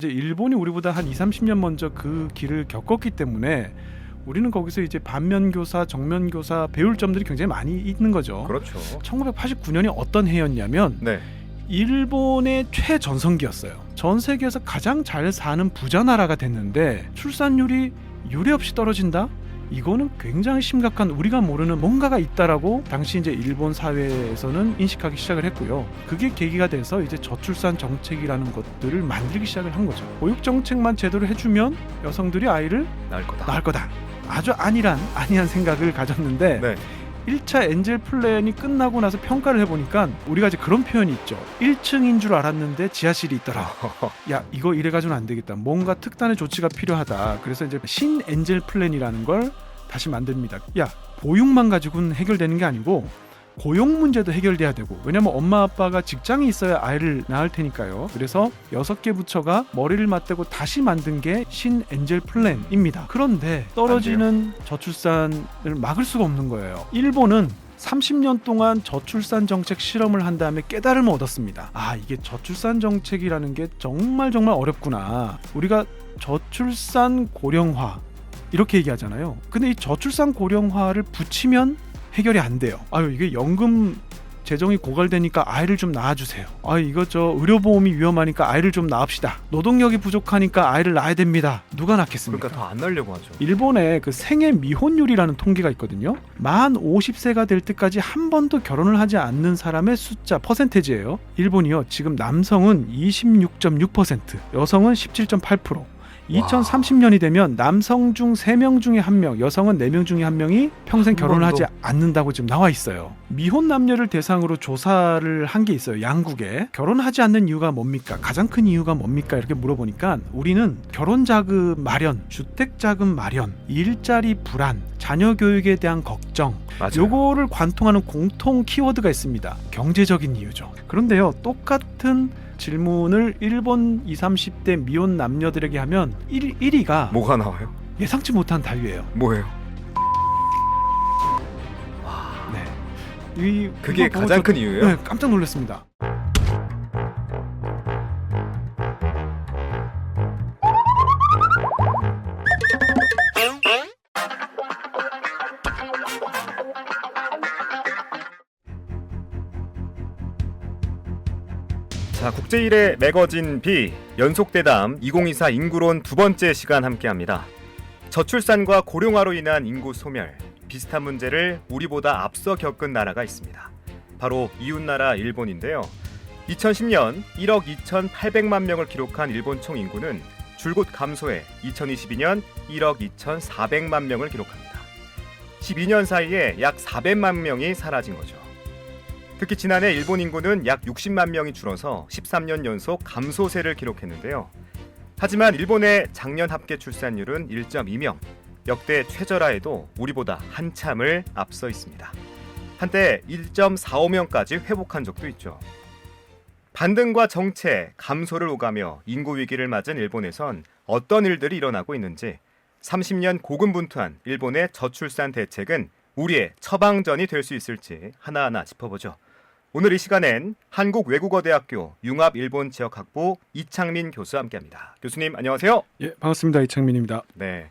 이제 일본이 우리보다 한 20-30년 먼저 그 길을 겪었기 때문에 우리는 거기서 이제 반면교사, 정면교사 배울 점들이 굉장히 많이 있는 거죠. 그렇죠. 1989년이 어떤 해였냐면 네. 일본의 최전성기였어요. 전 세계에서 가장 잘 사는 부자 나라가 됐는데 출산율이 유례 없이 떨어진다? 이거는 굉장히 심각한, 우리가 모르는 뭔가가 있다라고 당시 이제 일본 사회에서는 인식하기 시작을 했고요. 그게 계기가 돼서 이제 저출산 정책이라는 것들을 만들기 시작을 한 거죠. 보육 정책만 제대로 해주면 여성들이 아이를 낳을 거다. 아주 안이한 생각을 가졌는데 네. 1차 엔젤 플랜이 끝나고 나서 평가를 해보니까 우리가 이제 그런 표현이 있죠. 1층인 줄 알았는데 지하실이 있더라. 야, 이거 이래가지고는 안 되겠다. 뭔가 특단의 조치가 필요하다. 그래서 이제 신 엔젤 플랜이라는 걸 다시 만듭니다. 야, 보육만 가지고는 해결되는 게 아니고 고용 문제도 해결돼야 되고, 왜냐면 엄마 아빠가 직장이 있어야 아이를 낳을 테니까요. 그래서 6개 부처가 머리를 맞대고 다시 만든 게 신 엔젤 플랜입니다. 그런데 떨어지는 저출산을 막을 수가 없는 거예요. 일본은 30년 동안 저출산 정책 실험을 한 다음에 깨달음을 얻었습니다. 아, 이게 저출산 정책이라는 게 정말 어렵구나. 우리가 저출산 고령화 이렇게 얘기하잖아요. 근데 이 저출산 고령화를 붙이면 해결이 안 돼요. 아유, 이게 연금 재정이 고갈되니까 아이를 좀 낳아주세요. 아, 이거 의료보험이 위험하니까 아이를 좀 낳읍시다. 노동력이 부족하니까 아이를 낳아야 됩니다. 누가 낳겠습니까? 그러니까 더 안 낳으려고 하죠. 일본에 그 생애 미혼율이라는 통계가 있거든요. 만 50세가 될 때까지 한 번도 결혼을 하지 않는 사람의 숫자 퍼센테이지예요. 일본이요, 지금 남성은 26.6%, 여성은 17.8%. 2030년이 되면 남성 중 3명 중에 1명, 여성은 4명 중에 1명이 평생 결혼을 하지 않는다고 지금 나와 있어요. 미혼 남녀를 대상으로 조사를 한 게 있어요. 양국에. 결혼하지 않는 이유가 뭡니까? 가장 큰 이유가 뭡니까? 이렇게 물어보니까 우리는 결혼 자금 마련, 주택 자금 마련, 일자리 불안, 자녀 교육에 대한 걱정, 맞아요. 요거를 관통하는 공통 키워드가 있습니다. 경제적인 이유죠. 그런데요, 똑같은 질문을 일본 20-30대 미혼 남녀들에게 하면 1위가 뭐가 나와요? 예상치 못한 답이에요. 뭐예요? 네. 그게 가장 큰 이유예요? 네, 깜짝 놀랐습니다. 자, 국제1회 매거진 B 연속대담 2024 인구론 두 번째 시간 함께합니다. 저출산과 고령화로 인한 인구 소멸, 비슷한 문제를 우리보다 앞서 겪은 나라가 있습니다. 바로 이웃나라 일본인데요. 2010년 1억 2,800만 명을 기록한 일본 총 인구는 줄곧 감소해 2022년 1억 2,400만 명을 기록합니다. 12년 사이에 약 400만 명이 사라진 거죠. 특히 지난해 일본 인구는 약 60만 명이 줄어서 13년 연속 감소세를 기록했는데요. 하지만 일본의 작년 합계 출산율은 1.2명, 역대 최저라에도 우리보다 한참을 앞서 있습니다. 한때 1.45명까지 회복한 적도 있죠. 반등과 정체, 감소를 오가며 인구 위기를 맞은 일본에선 어떤 일들이 일어나고 있는지 30년 고군분투한 일본의 저출산 대책은 우리의 처방전이 될 수 있을지 하나하나 짚어보죠. 오늘 이 시간엔 한국외국어대학교 융합일본지역학부 이창민 교수와 함께합니다. 교수님 안녕하세요. 예, 반갑습니다. 이창민입니다. 네.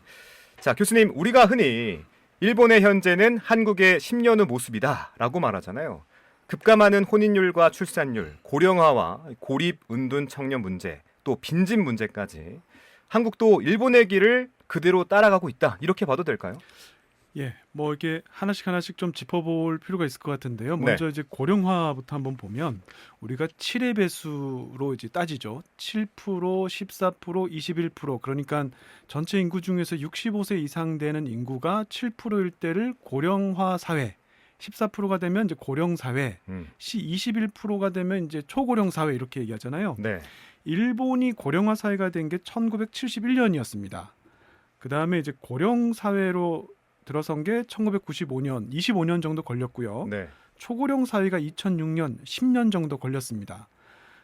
자, 교수님, 우리가 흔히 일본의 현재는 한국의 10년 후 모습이다라고 말하잖아요. 급감하는 혼인율과 출산율, 고령화와 고립 은둔 청년 문제, 또 빈집 문제까지 한국도 일본의 길을 그대로 따라가고 있다, 이렇게 봐도 될까요? 예, 이게 하나씩 좀 짚어볼 필요가 있을 것 같은데요. 먼저 이제 고령화부터 한번 보면 우리가 7의 배수로 이제 따지죠. 7%, 14%, 21%. 그러니까 전체 인구 중에서 65세 이상 되는 인구가 7%일 때를 고령화 사회, 14%가 되면 이제 고령 사회, 21%가 되면 이제 초고령 사회 이렇게 얘기하잖아요. 네. 일본이 고령화 사회가 된 게 1971년이었습니다. 그다음에 이제 고령 사회로 들어선 게 1995년, 25년 정도 걸렸고요. 네. 초고령 사회가 2006년, 10년 정도 걸렸습니다.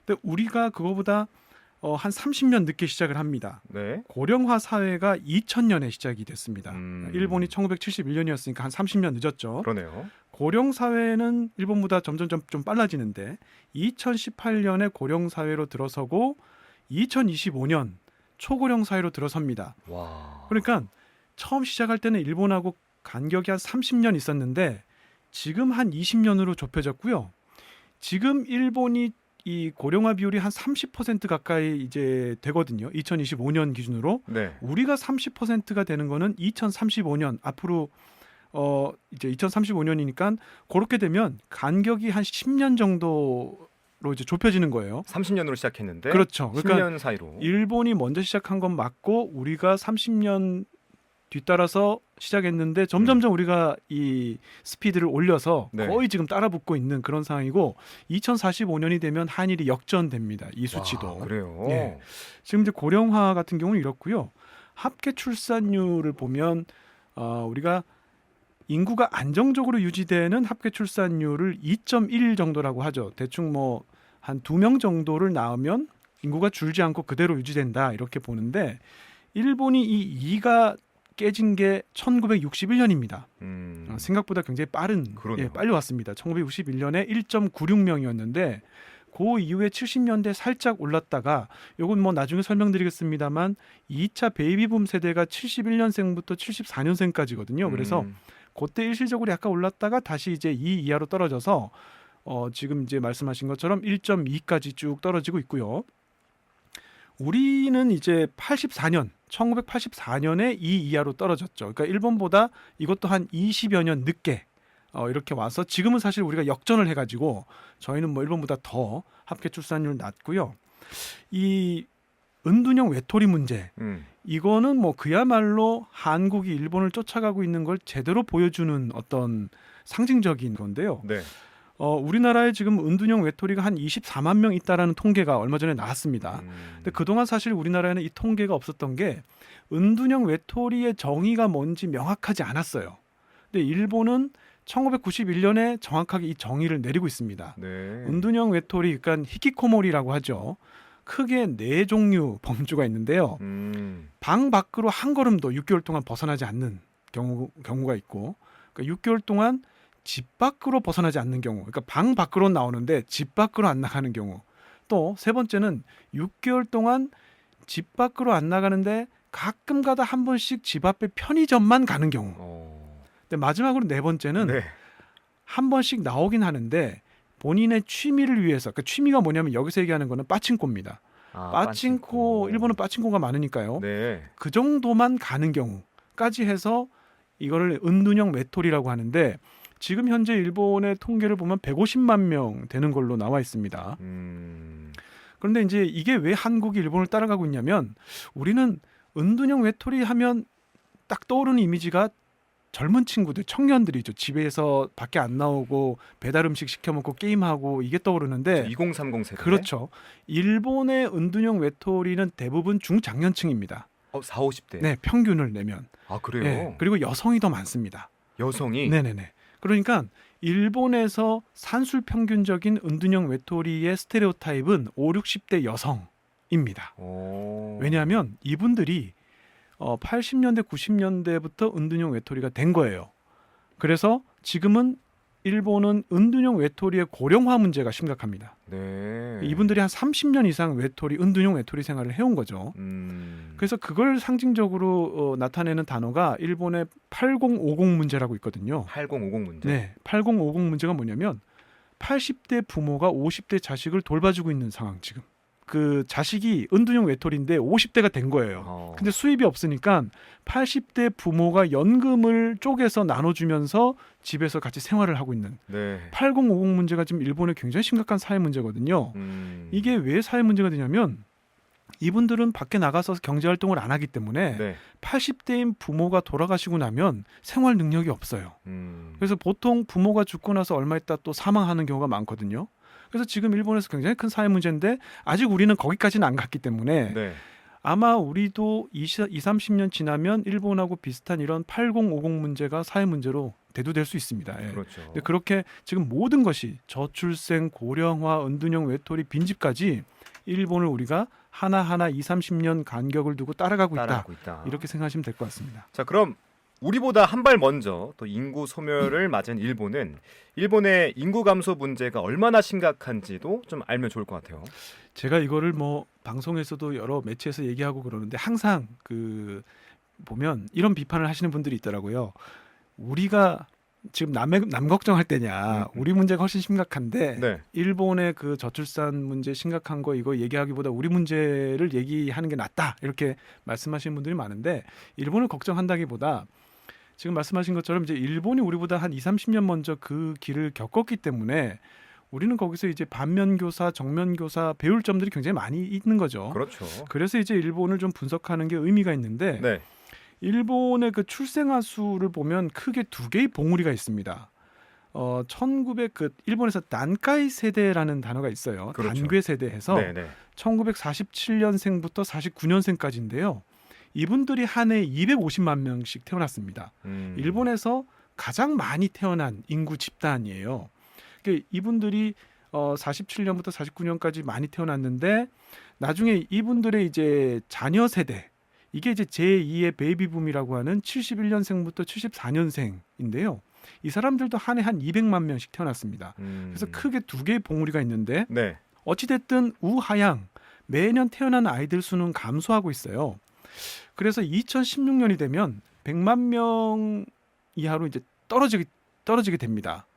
근데 우리가 그거보다 한 30년 늦게 시작을 합니다. 네. 고령화 사회가 2000년에 시작이 됐습니다. 일본이 1971년이었으니까 한 30년 늦었죠. 그러네요. 고령 사회는 일본보다 점점 좀 빨라지는데 2018년에 고령 사회로 들어서고 2025년 초고령 사회로 들어섭니다. 와. 그러니까 처음 시작할 때는 일본하고 간격이 한 30년 있었는데 지금 한 20년으로 좁혀졌고요. 지금 일본이 이 고령화 비율이 한 30% 가까이 이제 되거든요. 2025년 기준으로. 네. 우리가 30%가 되는 거는 2035년 앞으로 이제 2035년이니까 그렇게 되면 간격이 한 10년 정도로 이제 좁혀지는 거예요. 30년으로 시작했는데 그렇죠. 그러니까 10년 사이로. 일본이 먼저 시작한 건 맞고 우리가 30년 뒤따라서 시작했는데 점점점 우리가 이 스피드를 올려서 네. 거의 지금 따라붙고 있는 그런 상황이고 2045년이 되면 한일이 역전됩니다. 이 수치도. 와, 그래요. 네. 지금 이제 고령화 같은 경우는 이렇고요. 합계 출산율을 보면 우리가 인구가 안정적으로 유지되는 합계 출산율을 2.1 정도라고 하죠. 대충 뭐 한 2명 정도를 낳으면 인구가 줄지 않고 그대로 유지된다 이렇게 보는데 일본이 이 2가 깨진 게 1961년입니다. 생각보다 굉장히 그러네요. 빨리 왔습니다. 1961년에 1.96명이었는데 그 이후에 70년대 살짝 올랐다가 요건 뭐 나중에 설명드리겠습니다만 2차 베이비붐 세대가 71년생부터 74년생까지거든요. 그래서 그때 일시적으로 약간 올랐다가 다시 이제 2 이하로 떨어져서 지금 이제 말씀하신 것처럼 1.2까지 쭉 떨어지고 있고요. 우리는 이제 1984년에 2 이하로 떨어졌죠. 그러니까 일본보다 이것도 한 20여 년 늦게 이렇게 와서 지금은 사실 우리가 역전을 해가지고 저희는 뭐 일본보다 더 합계 출산율 낮고요. 이 은둔형 외톨이 문제 이거는 뭐 그야말로 한국이 일본을 쫓아가고 있는 걸 제대로 보여주는 어떤 상징적인 건데요. 네. 우리나라에 지금 은둔형 외톨이가 한 24만 명 있다라는 통계가 얼마 전에 나왔습니다. 근데 그동안 사실 우리나라에는 이 통계가 없었던 게 은둔형 외톨이의 정의가 뭔지 명확하지 않았어요. 근데 일본은 1991년에 정확하게 이 정의를 내리고 있습니다. 네. 은둔형 외톨이, 그러니까 히키코모리라고 하죠. 크게 4종류 범주가 있는데요. 방 밖으로 한 걸음도 6개월 동안 벗어나지 않는 경우가 있고, 그러니까 6개월 동안 집 밖으로 벗어나지 않는 경우, 그러니까 방 밖으로 나오는데 집 밖으로 안 나가는 경우, 또 세 번째는 6개월 동안 집 밖으로 안 나가는데 가끔가다 한 번씩 집 앞에 편의점만 가는 경우. 근데 마지막으로 네 번째는 네. 한 번씩 나오긴 하는데 본인의 취미를 위해서, 그러니까 취미가 뭐냐면 여기서 얘기하는 거는 빠칭코입니다. 빠칭코, 일본은 빠칭코가 많으니까요. 네. 그 정도만 가는 경우까지 해서 이거를 은둔형 외톨이라고 하는데 지금 현재 일본의 통계를 보면 150만 명 되는 걸로 나와 있습니다. 그런데 이제 이게 왜 한국이 일본을 따라가고 있냐면 우리는 은둔형 외톨이 하면 딱 떠오르는 이미지가 젊은 친구들, 청년들이죠. 집에서 밖에 안 나오고 배달 음식 시켜 먹고 게임하고 이게 떠오르는데 2030 세대. 그렇죠. 일본의 은둔형 외톨이는 대부분 중장년층입니다. 4, 50대. 네, 평균을 내면. 아, 그래요? 네, 그리고 여성이 더 많습니다. 여성이? 네네네. 그러니까 일본에서 산술 평균적인 은둔형 외톨이의 스테레오타입은 5, 60대 여성입니다. 왜냐하면 이분들이 80년대, 90년대부터 은둔형 외톨이가 된 거예요. 그래서 지금은 일본은 은둔형 외톨이의 고령화 문제가 심각합니다. 네. 이분들이 한 30년 이상 은둔형 외톨이 생활을 해온 거죠. 그래서 그걸 상징적으로 나타내는 단어가 일본의 8050 문제라고 있거든요. 8050 문제. 네, 8050 문제가 뭐냐면 80대 부모가 50대 자식을 돌봐주고 있는 상황 지금. 그 자식이 은둔형 외톨이인데 50대가 된 거예요. 근데 수입이 없으니까 80대 부모가 연금을 쪼개서 나눠주면서 집에서 같이 생활을 하고 있는 8050 문제가 지금 일본의 굉장히 심각한 사회 문제거든요. 이게 왜 사회 문제가 되냐면 이분들은 밖에 나가서 경제활동을 안 하기 때문에 80대인 부모가 돌아가시고 나면 생활 능력이 없어요. 그래서 보통 부모가 죽고 나서 얼마 있다 또 사망하는 경우가 많거든요. 그래서 지금 일본에서 굉장히 큰 사회 문제인데 아직 우리는 거기까지는 안 갔기 때문에 아마 우리도 20-30년 지나면 일본하고 비슷한 이런 8050 문제가 사회 문제로 대두될 수 있습니다. 예. 그렇죠. 근데 그렇게 지금 모든 것이 저출생, 고령화, 은둔형 외톨이, 빈집까지 일본을 우리가 하나하나 20-30년 간격을 두고 따라가고 있다. 이렇게 생각하시면 될 것 같습니다. 자, 그럼 우리보다 한 발 먼저 또 인구 소멸을 맞은 일본은 일본의 인구 감소 문제가 얼마나 심각한지도 좀 알면 좋을 것 같아요. 제가 이거를 뭐 방송에서도 여러 매체에서 얘기하고 그러는데 항상 그 보면 이런 비판을 하시는 분들이 있더라고요. 우리가 지금 남 걱정할 때냐? 우리 문제가 훨씬 심각한데 네. 일본의 그 저출산 문제 심각한 거 이거 얘기하기보다 우리 문제를 얘기하는 게 낫다. 이렇게 말씀하시는 분들이 많은데 일본을 걱정한다기보다 지금 말씀하신 것처럼 이제 일본이 우리보다 한 20-30년 먼저 그 길을 겪었기 때문에 우리는 거기서 이제 반면교사, 정면교사 배울 점들이 굉장히 많이 있는 거죠. 그렇죠. 그래서 이제 일본을 좀 분석하는 게 의미가 있는데 네. 일본의 그 출생아 수를 보면 크게 두 개의 봉우리가 있습니다. 1900 그 일본에서 난카이 세대라는 단어가 있어요. 그렇죠. 단괴 세대에서 네, 네. 1947년생부터 49년생까지인데요. 이분들이 한 해 250만 명씩 태어났습니다. 일본에서 가장 많이 태어난 인구 집단이에요. 그러니까 이분들이 47년부터 49년까지 많이 태어났는데 나중에 이분들의 이제 자녀 세대 이게 이제 제2의 베이비붐이라고 하는 71년생부터 74년생인데요. 이 사람들도 한 해 한 200만 명씩 태어났습니다. 그래서 크게 두 개의 봉우리가 있는데 네. 어찌됐든 우하향 매년 태어나는 아이들 수는 감소하고 있어요. 그래서 2016년이 되면 100만 명 이하로 이제 떨어지게 됩니다.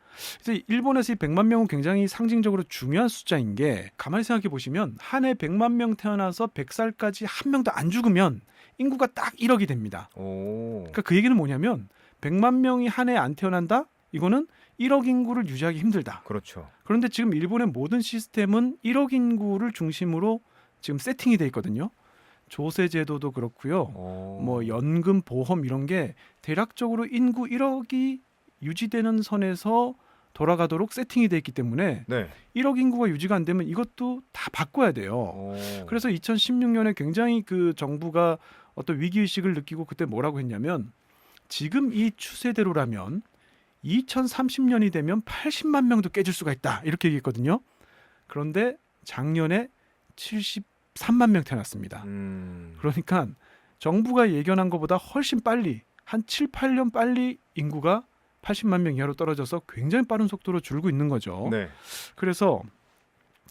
그래서 일본에서 이 100만 명은 굉장히 상징적으로 중요한 숫자인 게 가만히 생각해 보시면 한 해 100만 명 태어나서 100살까지 한 명도 안 죽으면 인구가 딱 1억이 됩니다. 오. 그러니까 그 얘기는 뭐냐면 100만 명이 한 해 안 태어난다? 이거는 1억 인구를 유지하기 힘들다. 그렇죠. 그런데 지금 일본의 모든 시스템은 1억 인구를 중심으로 지금 세팅이 돼 있거든요. 조세 제도도 그렇고요. 뭐 연금, 보험 이런 게 대략적으로 인구 1억이 유지되는 선에서 돌아가도록 세팅이 돼 있기 때문에 네. 1억 인구가 유지가 안 되면 이것도 다 바꿔야 돼요. 그래서 2016년에 굉장히 그 정부가 어떤 위기 의식을 느끼고 그때 뭐라고 했냐면 지금 이 추세대로라면 2030년이 되면 80만 명도 깨질 수가 있다. 이렇게 얘기했거든요. 그런데 작년에 73만 명 태어났습니다. 그러니까 정부가 예견한 것보다 훨씬 빨리 한 7, 8년 빨리 인구가 80만 명 이하로 떨어져서 굉장히 빠른 속도로 줄고 있는 거죠. 네. 그래서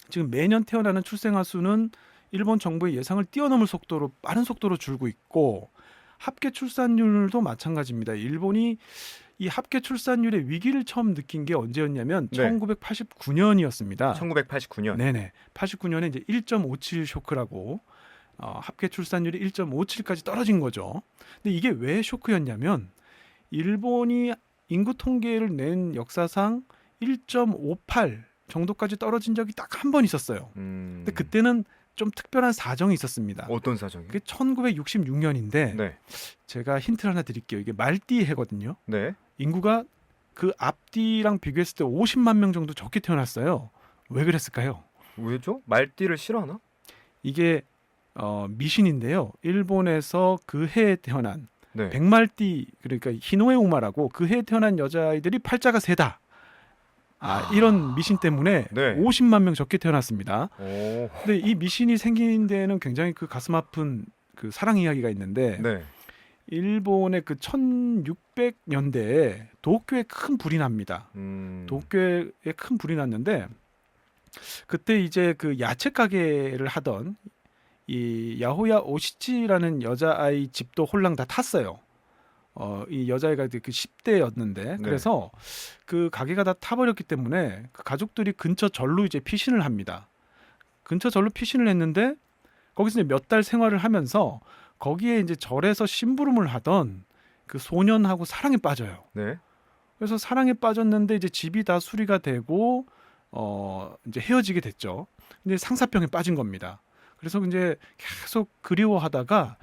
지금 매년 태어나는 출생아 수는 일본 정부의 예상을 뛰어넘을 속도로 빠른 속도로 줄고 있고 합계 출산율도 마찬가지입니다. 일본이 이 합계 출산율의 위기를 처음 느낀 게 언제였냐면 네. 1989년이었습니다. 1989년. 네네. 89년에 이제 1.57 쇼크라고 합계 출산율이 1.57까지 떨어진 거죠. 근데 이게 왜 쇼크였냐면 일본이 인구 통계를 낸 역사상 1.58 정도까지 떨어진 적이 딱 한 번 있었어요. 근데 그때는 좀 특별한 사정이 있었습니다. 어떤 사정이요? 그게 1966년인데 네. 제가 힌트를 하나 드릴게요. 이게 말띠 해거든요. 네. 인구가 그 앞뒤랑 비교했을 때 50만 명 정도 적게 태어났어요. 왜 그랬을까요? 왜죠? 말띠를 싫어하나? 이게 미신인데요. 일본에서 그 해에 태어난 네. 백말띠 그러니까 히노에 우마라고 그 해에 태어난 여자아이들이 팔자가 세다. 이런 미신 때문에 네. 50만 명 적게 태어났습니다. 오. 근데 이 미신이 생긴 데는 굉장히 그 가슴 아픈 그 사랑 이야기가 있는데 네. 일본의 그 1600년대에 도쿄에 큰 불이 납니다. 도쿄에 큰 불이 났는데 그때 이제 그 야채 가게를 하던 이 야호야 오시치라는 여자아이 집도 홀랑 다 탔어요. 이 여자애가 그 10대였는데 네. 그래서 그 가게가 다 타버렸기 때문에 그 가족들이 근처 절로 이제 피신을 합니다. 근처 절로 피신을 했는데 거기서 이제 몇 달 생활을 하면서 거기에 이제 절에서 심부름을 하던 그 소년하고 사랑에 빠져요. 네. 그래서 사랑에 빠졌는데 이제 집이 다 수리가 되고 이제 헤어지게 됐죠. 근데 상사병에 빠진 겁니다. 그래서 이제 계속 그리워하다가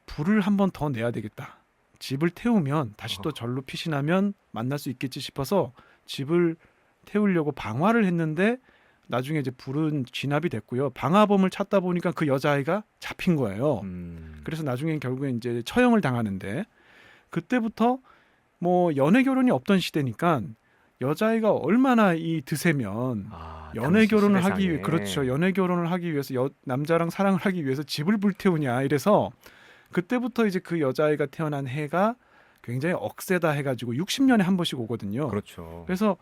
불을 한 번 더 내야 되겠다. 집을 태우면 다시 또 절로 피신하면 만날 수 있겠지 싶어서 집을 태우려고 방화를 했는데 나중에 이제 불은 진압이 됐고요. 방화범을 찾다 보니까 그 여자아이가 잡힌 거예요. 그래서 나중에 결국에 이제 처형을 당하는데 그때부터 뭐 연애 결혼이 없던 시대니까 여자아이가 얼마나 이 드세면 연애 결혼을 하기 위해 그렇죠. 연애 결혼을 하기 위해서 남자랑 사랑을 하기 위해서 집을 불태우냐 이래서 그때부터 이제 그 여자아이가 태어난 해가 굉장히 억세다 해가지고 60년에 한 번씩 오거든요. 그렇죠. 그래서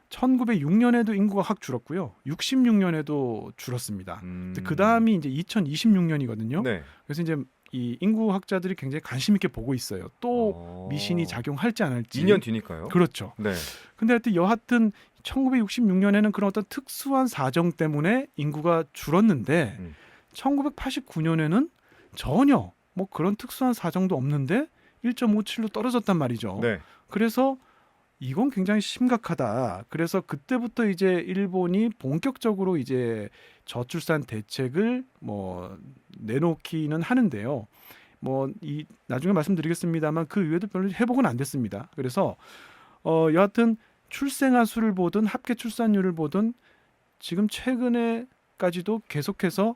1906년에도 인구가 확 줄었고요. 66년에도 줄었습니다. 근데 그 다음이 이제 2026년이거든요. 네. 그래서 이제 이 인구학자들이 굉장히 관심 있게 보고 있어요. 또 미신이 작용할지 안 할지. 2년 뒤니까요. 그렇죠. 네. 근데 하여튼 여하튼 1966년에는 그런 어떤 특수한 사정 때문에 인구가 줄었는데 1989년에는 전혀 뭐 그런 특수한 사정도 없는데 1.57로 떨어졌단 말이죠. 네. 그래서 이건 굉장히 심각하다. 그래서 그때부터 이제 일본이 본격적으로 이제 저출산 대책을 뭐 내놓기는 하는데요. 뭐 이 나중에 말씀드리겠습니다만 그 이후에도 별로 회복은 안 됐습니다. 그래서 여하튼 출생아 수를 보든 합계 출산율을 보든 지금 최근에까지도 계속해서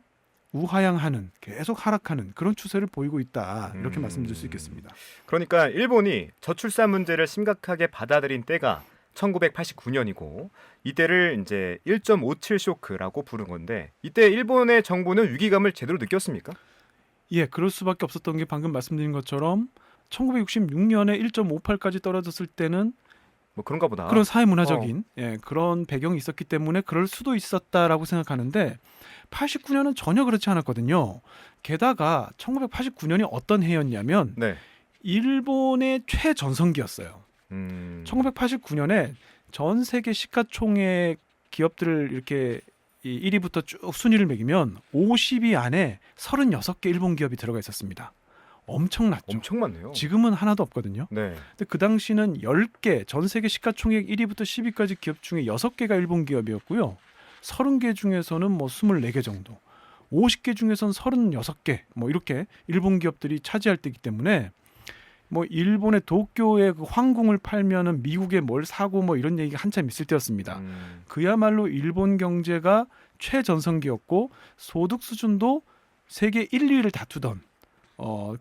우하향하는, 계속 하락하는 그런 추세를 보이고 있다. 이렇게 말씀드릴 수 있겠습니다. 그러니까 일본이 저출산 문제를 심각하게 받아들인 때가 1989년이고 이때를 이제 1.57 쇼크라고 부른 건데 이때 일본의 정부는 위기감을 제대로 느꼈습니까? 예, 그럴 수밖에 없었던 게 방금 말씀드린 것처럼 1966년에 1.58까지 떨어졌을 때는 뭐 그런가 보다. 그런 사회문화적인 그런 배경이 있었기 때문에 그럴 수도 있었다라고 생각하는데 89년은 전혀 그렇지 않았거든요. 게다가 1989년이 어떤 해였냐면 네. 일본의 최전성기였어요. 1989년에 전 세계 시가총액 기업들을 이렇게 1위부터 쭉 순위를 매기면 50위 안에 36개 일본 기업이 들어가 있었습니다. 엄청났죠. 엄청 많네요. 지금은 하나도 없거든요. 네. 근데 그 당시는 10개, 전 세계 시가총액 1위부터 10위까지 기업 중에 6개가 일본 기업이었고요. 30개 중에서는 뭐 24개 정도, 50개 중에서는 36개 뭐 이렇게 일본 기업들이 차지할 때이기 때문에 뭐 일본의 도쿄의 그 황궁을 팔면은 미국에 뭘 사고 뭐 이런 얘기가 한참 있을 때였습니다. 그야말로 일본 경제가 최전성기였고 소득 수준도 세계 1, 2위를 다투던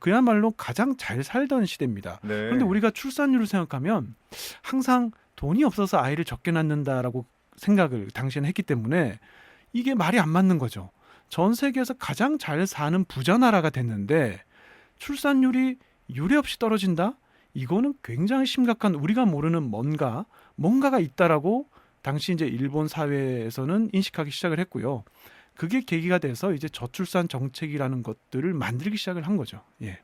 그야말로 가장 잘 살던 시대입니다. 네. 그런데 우리가 출산율을 생각하면 항상 돈이 없어서 아이를 적게 낳는다라고 생각을 당시에는 했기 때문에 이게 말이 안 맞는 거죠. 전 세계에서 가장 잘 사는 부자 나라가 됐는데 출산율이 유례 없이 떨어진다? 이거는 굉장히 심각한 우리가 모르는 뭔가가 있다라고 당시 이제 일본 사회에서는 인식하기 시작을 했고요. 그게 계기가 돼서 이제 저출산 정책이라는 것들을 만들기 시작을 한 거죠. 예.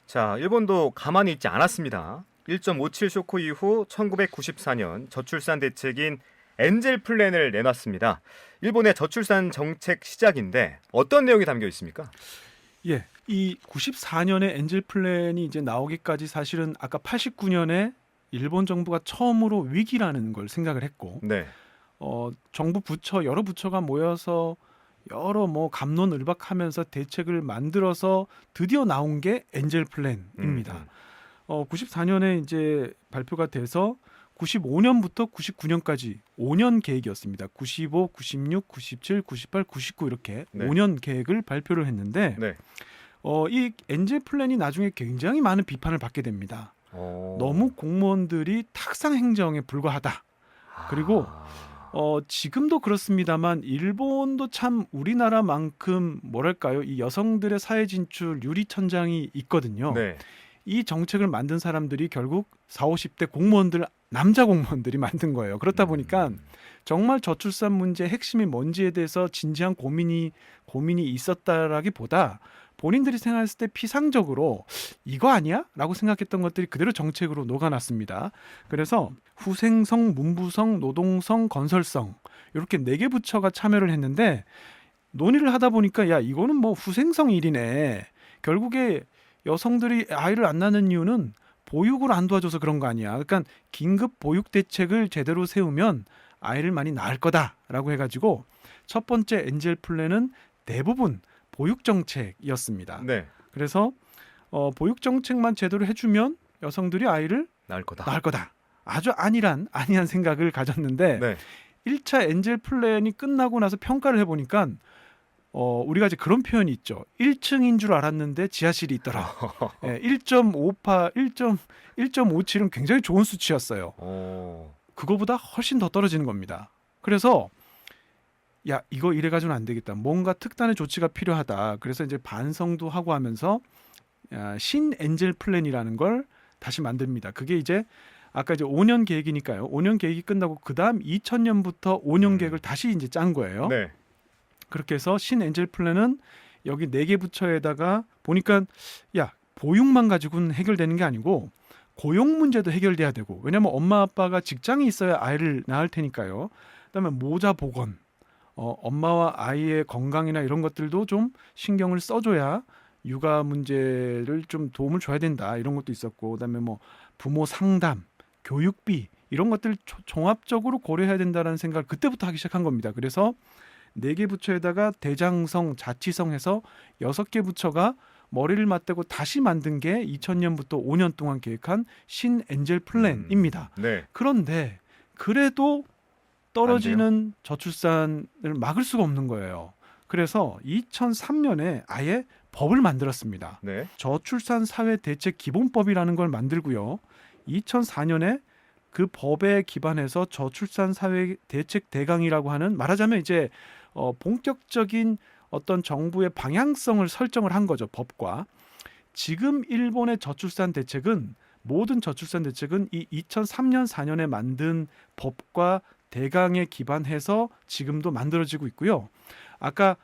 자, 일본도 가만히 있지 않았습니다. 1.57 쇼크 이후 1994년 저출산 대책인 엔젤 플랜을 내놨습니다. 일본의 저출산 정책 시작인데 어떤 내용이 담겨 있습니까? 예, 이 94년에 엔젤 플랜이 이제 나오기까지 사실은 아까 89년에 일본 정부가 처음으로 위기라는 걸 생각을 했고, 네. 정부 부처 여러 부처가 모여서 여러 뭐 갑론을박하면서 대책을 만들어서 드디어 나온 게 엔젤 플랜입니다. 94년에 이제 발표가 돼서 95년부터 99년까지 5년 계획이었습니다. 95, 96, 97, 98, 99 이렇게 네. 5년 계획을 발표를 했는데 네. 이 엔젤 플랜이 나중에 굉장히 많은 비판을 받게 됩니다. 너무 공무원들이 탁상 행정에 불과하다. 그리고 지금도 그렇습니다만 일본도 참 우리나라만큼 뭐랄까요, 이 여성들의 사회 진출 유리천장이 있거든요. 네. 이 정책을 만든 사람들이 결국 40, 50대 공무원들, 남자 공무원들이 만든 거예요. 그렇다 보니까 정말 저출산 문제의 핵심이 뭔지에 대해서 진지한 고민이 있었다라기보다 본인들이 생각했을 때 피상적으로 이거 아니야? 라고 생각했던 것들이 그대로 정책으로 녹아났습니다. 그래서 후생성, 문부성, 노동성, 건설성 이렇게 4개 부처가 참여를 했는데 논의를 하다 보니까 야 이거는 뭐 후생성 일이네. 결국에 여성들이 아이를 안 낳는 이유는 보육을 안 도와줘서 그런 거 아니야. 그러니까 긴급 보육 대책을 제대로 세우면 아이를 많이 낳을 거다라고 해가지고 첫 번째 엔젤 플랜은 대부분 보육 정책이었습니다. 네. 그래서 보육 정책만 제대로 해주면 여성들이 아이를 낳을 거다. 낳을 거다. 아주 안이한 생각을 가졌는데 네. 1차 엔젤 플랜이 끝나고 나서 평가를 해보니까 우리가 이제 그런 표현이 있죠. 1층인 줄 알았는데 지하실이 있더라. 1.58, 1.57은 굉장히 좋은 수치였어요. 그거보다 훨씬 더 떨어지는 겁니다. 그래서 야 이거 이래가지고는 안 되겠다. 뭔가 특단의 조치가 필요하다. 그래서 이제 반성도 하고 하면서 신 엔젤 플랜이라는 걸 다시 만듭니다. 그게 이제 아까 이제 5년 계획이니까요. 5년 계획이 끝나고 그다음 2000년부터 5년 계획을 다시 이제 짠 거예요. 네. 그렇게 해서 신엔젤 플랜은 여기 4개 부처에다가 보니까 야, 보육만 가지고는 해결되는 게 아니고 고용 문제도 해결돼야 되고, 왜냐면 엄마 아빠가 직장이 있어야 아이를 낳을 테니까요. 그다음에 모자 보건, 엄마와 아이의 건강이나 이런 것들도 좀 신경을 써줘야 육아 문제를 좀 도움을 줘야 된다, 이런 것도 있었고, 그다음에 뭐 부모 상담, 교육비 이런 것들 종합적으로 고려해야 된다는 생각을 그때부터 하기 시작한 겁니다. 그래서 4개 부처에다가 대장성, 자치성 해서 6개 부처가 머리를 맞대고 다시 만든 게 2000년부터 5년 동안 계획한 신엔젤 플랜입니다. 네. 그런데 그래도 떨어지는 저출산을 막을 수가 없는 거예요. 그래서 2003년에 아예 법을 만들었습니다. 네. 저출산 사회 대책 기본법이라는 걸 만들고요. 2004년에 그 법에 기반해서 저출산 사회 대책 대강이라고 하는, 말하자면 이제 본격적인 어떤 정부의 방향성을 설정을 한 거죠, 법과. 지금 일본의 저출산 대책은, 모든 저출산 대책은 이 2003년 4년에 만든 법과 대강에 기반해서 지금도 만들어지고 있고요. 아까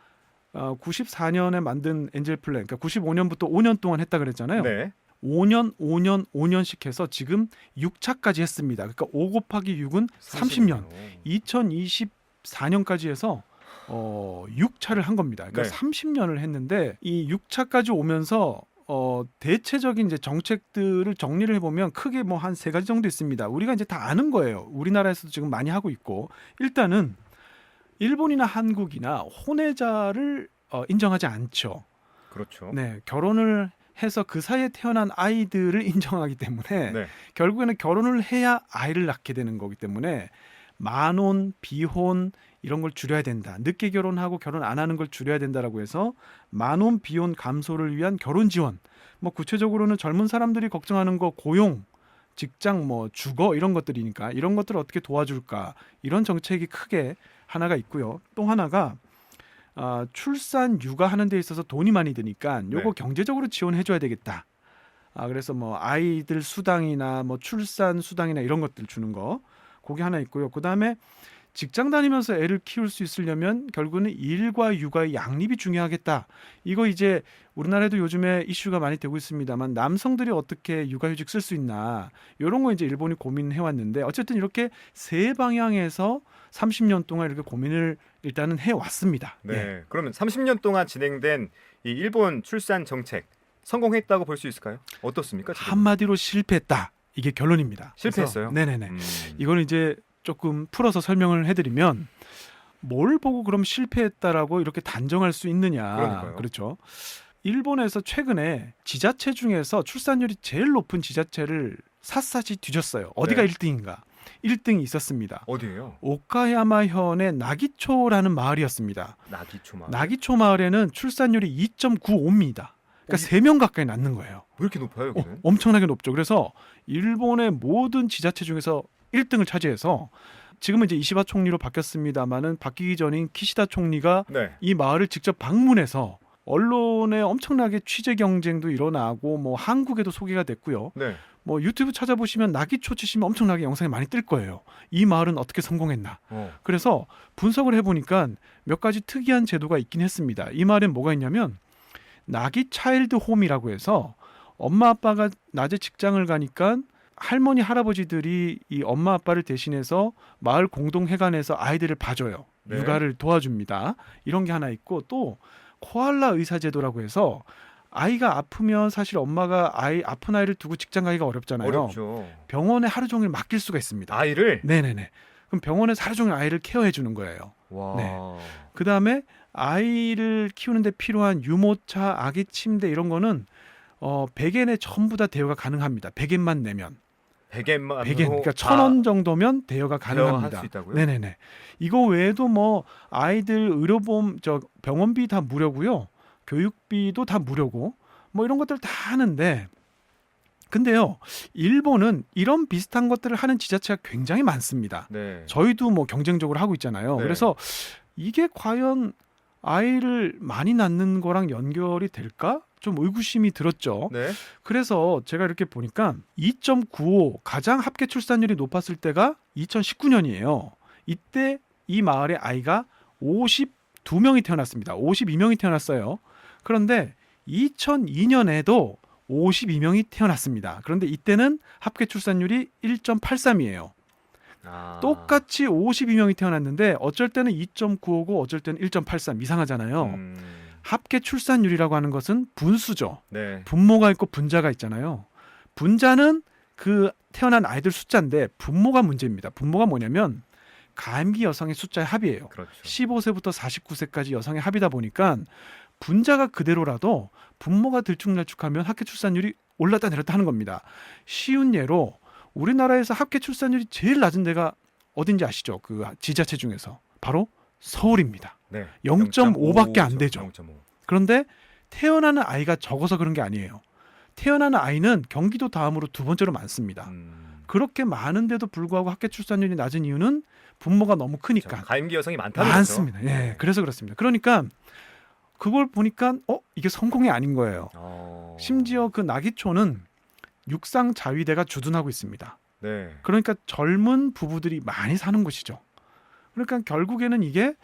94년에 만든 엔젤 플랜, 그러니까 95년부터 5년 동안 했다 그랬잖아요. 네. 5년, 5년, 5년씩 해서 지금 6차까지 했습니다. 그러니까 5 곱하기 6은 30년. 2024년까지 해서 6차를 한 겁니다. 그러니까 네. 30년을 했는데 이 6차까지 오면서 대체적인 이제 정책들을 정리를 해보면 크게 뭐 한 3가지 정도 있습니다. 우리가 이제 다 아는 거예요. 우리나라에서도 지금 많이 하고 있고, 일단은 일본이나 한국이나 혼외자를 인정하지 않죠. 그렇죠. 네, 결혼을 해서 그 사이에 태어난 아이들을 인정하기 때문에 네. 결국에는 결혼을 해야 아이를 낳게 되는 거기 때문에 만혼, 비혼 이런 걸 줄여야 된다. 늦게 결혼하고 결혼 안 하는 걸 줄여야 된다라고 해서 만혼, 비혼 감소를 위한 결혼 지원. 뭐 구체적으로는 젊은 사람들이 걱정하는 거 고용, 직장, 뭐 주거 이런 것들이니까 이런 것들을 어떻게 도와줄까, 이런 정책이 크게 하나가 있고요. 또 하나가 출산 육아하는 데 있어서 돈이 많이 드니까 요거 네. 경제적으로 지원해줘야 되겠다. 그래서 뭐 아이들 수당이나 뭐 출산 수당이나 이런 것들 주는 거, 그게 하나 있고요. 그 다음에 직장 다니면서 애를 키울 수 있으려면 결국은 일과 육아의 양립이 중요하겠다. 이거 이제 우리나라에도 요즘에 이슈가 많이 되고 있습니다만, 남성들이 어떻게 육아휴직 쓸 수 있나, 이런 거 이제 일본이 고민해 왔는데, 어쨌든 이렇게 세 방향에서 30년 동안 이렇게 고민을 일단은 해 왔습니다. 네. 예. 그러면 30년 동안 진행된 이 일본 출산 정책 성공했다고 볼 수 있을까요? 어떻습니까? 지금? 한마디로 실패했다. 이게 결론입니다. 실패했어요? 그래서, 네네네. 음. 이거는 이제 조금 풀어서 설명을 해드리면, 뭘 보고 그럼 실패했다라고 이렇게 단정할 수 있느냐. 그러니까요. 그렇죠. 일본에서 최근에 지자체 중에서 출산율이 제일 높은 지자체를 샅샅이 뒤졌어요. 어디가 네. 1등인가? 1등이 있었습니다. 어디예요? 오카야마현의 나기초라는 마을이었습니다. 나기초마. 나기초 마을에는 출산율이 2.95입니다. 그러니까 3명 가까이 낳는 거예요. 왜 이렇게 높아요, 여기는? 엄청나게 높죠. 그래서 일본의 모든 지자체 중에서 1등을 차지해서, 지금은 이제 이시바 총리로 바뀌었습니다만은 바뀌기 전인 키시다 총리가 네. 이 마을을 직접 방문해서 언론에 엄청나게 취재 경쟁도 일어나고, 뭐 한국에도 소개가 됐고요. 네. 뭐 유튜브 찾아보시면 나기초 치시면 엄청나게 영상이 많이 뜰 거예요. 이 마을은 어떻게 성공했나. 그래서 분석을 해보니까 몇 가지 특이한 제도가 있긴 했습니다. 이 마을엔 뭐가 있냐면 나기 차일드 홈이라고 해서, 엄마 아빠가 낮에 직장을 가니까 할머니 할아버지들이 이 엄마 아빠를 대신해서 마을 공동회관에서 아이들을 봐줘요. 네. 육아를 도와줍니다. 이런 게 하나 있고, 또 코알라 의사제도라고 해서, 아이가 아프면 사실 엄마가 아픈 아이를 두고 직장 가기가 어렵잖아요. 어렵죠. 병원에 하루 종일 맡길 수가 있습니다. 아이를? 네네네. 그럼 병원에서 하루 종일 아이를 케어해 주는 거예요. 와. 네. 그 다음에 아이를 키우는데 필요한 유모차, 아기 침대 이런 거는 100엔에 전부 다 대여가 가능합니다. 100엔만 내면. 100엔만 100엔, 그러니까 1,000원 정도면 대여가 가능합니다. 할수 있다고요? 네네네. 이거 외에도 뭐 아이들 의료보험, 병원비 다 무료고요. 교육비도 다 무료고, 뭐 이런 것들 다 하는데, 근데요, 일본은 이런 비슷한 것들을 하는 지자체가 굉장히 많습니다. 네. 저희도 뭐 경쟁적으로 하고 있잖아요. 네. 그래서 이게 과연 아이를 많이 낳는 거랑 연결이 될까? 좀 의구심이 들었죠. 네. 그래서 제가 이렇게 보니까 2.95 가장 합계 출산율이 높았을 때가 2019년이에요. 이때 이 마을의 아이가 52명이 태어났습니다. 52명이 태어났어요. 그런데 2002년에도 52명이 태어났습니다. 그런데 이때는 합계 출산율이 1.83이에요. 똑같이 52명이 태어났는데 어쩔 때는 2.95고 어쩔 때는 1.83 이상하잖아요. 합계 출산율이라고 하는 것은 분수죠. 네. 분모가 있고 분자가 있잖아요. 분자는 그 태어난 아이들 숫자인데 분모가 문제입니다. 분모가 뭐냐면 가임기 여성의 숫자의 합이에요. 그렇죠. 15세부터 49세까지 여성의 합이다 보니까 분자가 그대로라도 분모가 들쭉날쭉하면 합계 출산율이 올랐다 내렸다 하는 겁니다. 쉬운 예로 우리나라에서 합계 출산율이 제일 낮은 데가 어딘지 아시죠? 그 지자체 중에서 바로 서울입니다. 네. 0.5밖에 안 되죠. 0.5. 그런데 태어나는 아이가 적어서 그런 게 아니에요. 태어나는 아이는 경기도 다음으로 두 번째로 많습니다. 그렇게 많은데도 불구하고 합계 출산율이 낮은 이유는 분모가 너무 크니까. 그렇죠. 가임기 여성이 많다는 많습니다. 거죠. 예, 그래서 그렇습니다. 그러니까 그걸 보니까 이게 성공이 아닌 거예요. 심지어 그 나기초는 육상 자위대가 주둔하고 있습니다. 네. 그러니까 젊은 부부들이 많이 사는 곳이죠. 그러니까 결국에는 이게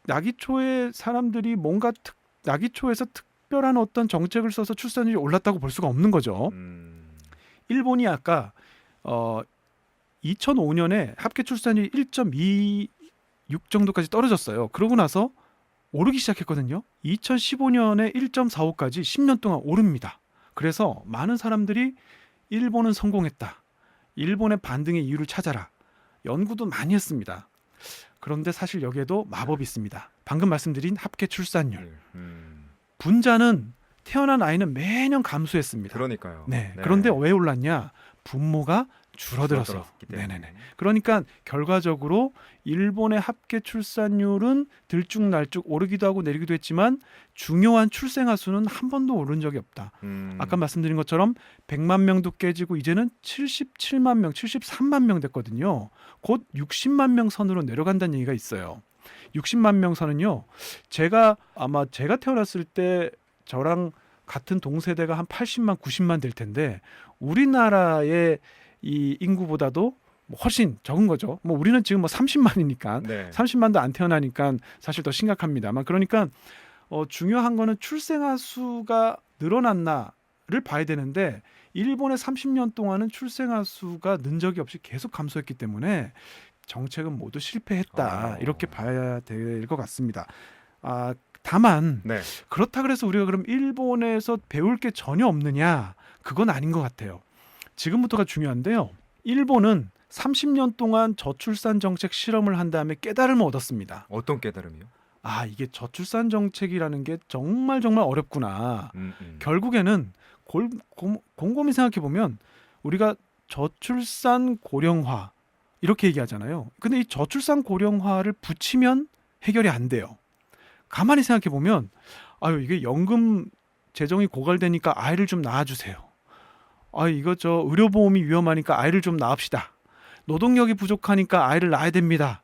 나기초의 사람들이 뭔가 나기초에서 특별한 어떤 정책을 써서 출산율이 올랐다고 볼 수가 없는 거죠. 일본이 아까 2005년에 합계 출산율이 1.26 정도까지 떨어졌어요. 그러고 나서 오르기 시작했거든요. 2015년에 1.45까지 10년 동안 오릅니다. 그래서 많은 사람들이 일본은 성공했다. 일본의 반등의 이유를 찾아라. 연구도 많이 했습니다. 그런데 사실 여기에도 마법이 있습니다. 방금 말씀드린 합계 출산율. 분자는 태어난 아이는 매년 감소했습니다. 그러니까요. 네. 그런데 왜 올랐냐? 분모가 줄어들어서. 줄어들었기 때문에. 네네네. 그러니까 결과적으로 일본의 합계 출산율은 들쭉날쭉 오르기도 하고 내리기도 했지만 중요한 출생아 수는 한 번도 오른 적이 없다. 아까 말씀드린 것처럼 100만 명도 깨지고 이제는 77만 명, 73만 명 됐거든요. 곧 60만 명 선으로 내려간다는 얘기가 있어요. 60만 명 선은요. 제가 태어났을 때 저랑 같은 동세대가 한 80만, 90만 될 텐데 우리나라의 이 인구보다도 훨씬 적은 거죠. 우리는 지금 30만이니까 네. 30만도 안 태어나니까 사실 더 심각합니다만 그러니까 중요한 거는 출생아 수가 늘어났나를 봐야 되는데 일본의 30년 동안은 출생아 수가 는 적이 없이 계속 감소했기 때문에 정책은 모두 실패했다. 이렇게 봐야 될 것 같습니다. 다만 네. 그렇다 그래서 우리가 그럼 일본에서 배울 게 전혀 없느냐? 그건 아닌 것 같아요. 지금부터가 중요한데요. 일본은 30년 동안 저출산 정책 실험을 한 다음에 깨달음을 얻었습니다. 어떤 깨달음이요? 이게 저출산 정책이라는 게 정말 어렵구나. 결국에는 곰곰이 생각해 보면 우리가 저출산 고령화 이렇게 얘기하잖아요. 근데 이 저출산 고령화를 붙이면 해결이 안 돼요. 가만히 생각해 보면 이게 연금 재정이 고갈되니까 아이를 좀 낳아주세요. 이거 의료보험이 위험하니까 아이를 좀 낳읍시다. 노동력이 부족하니까 아이를 낳아야 됩니다.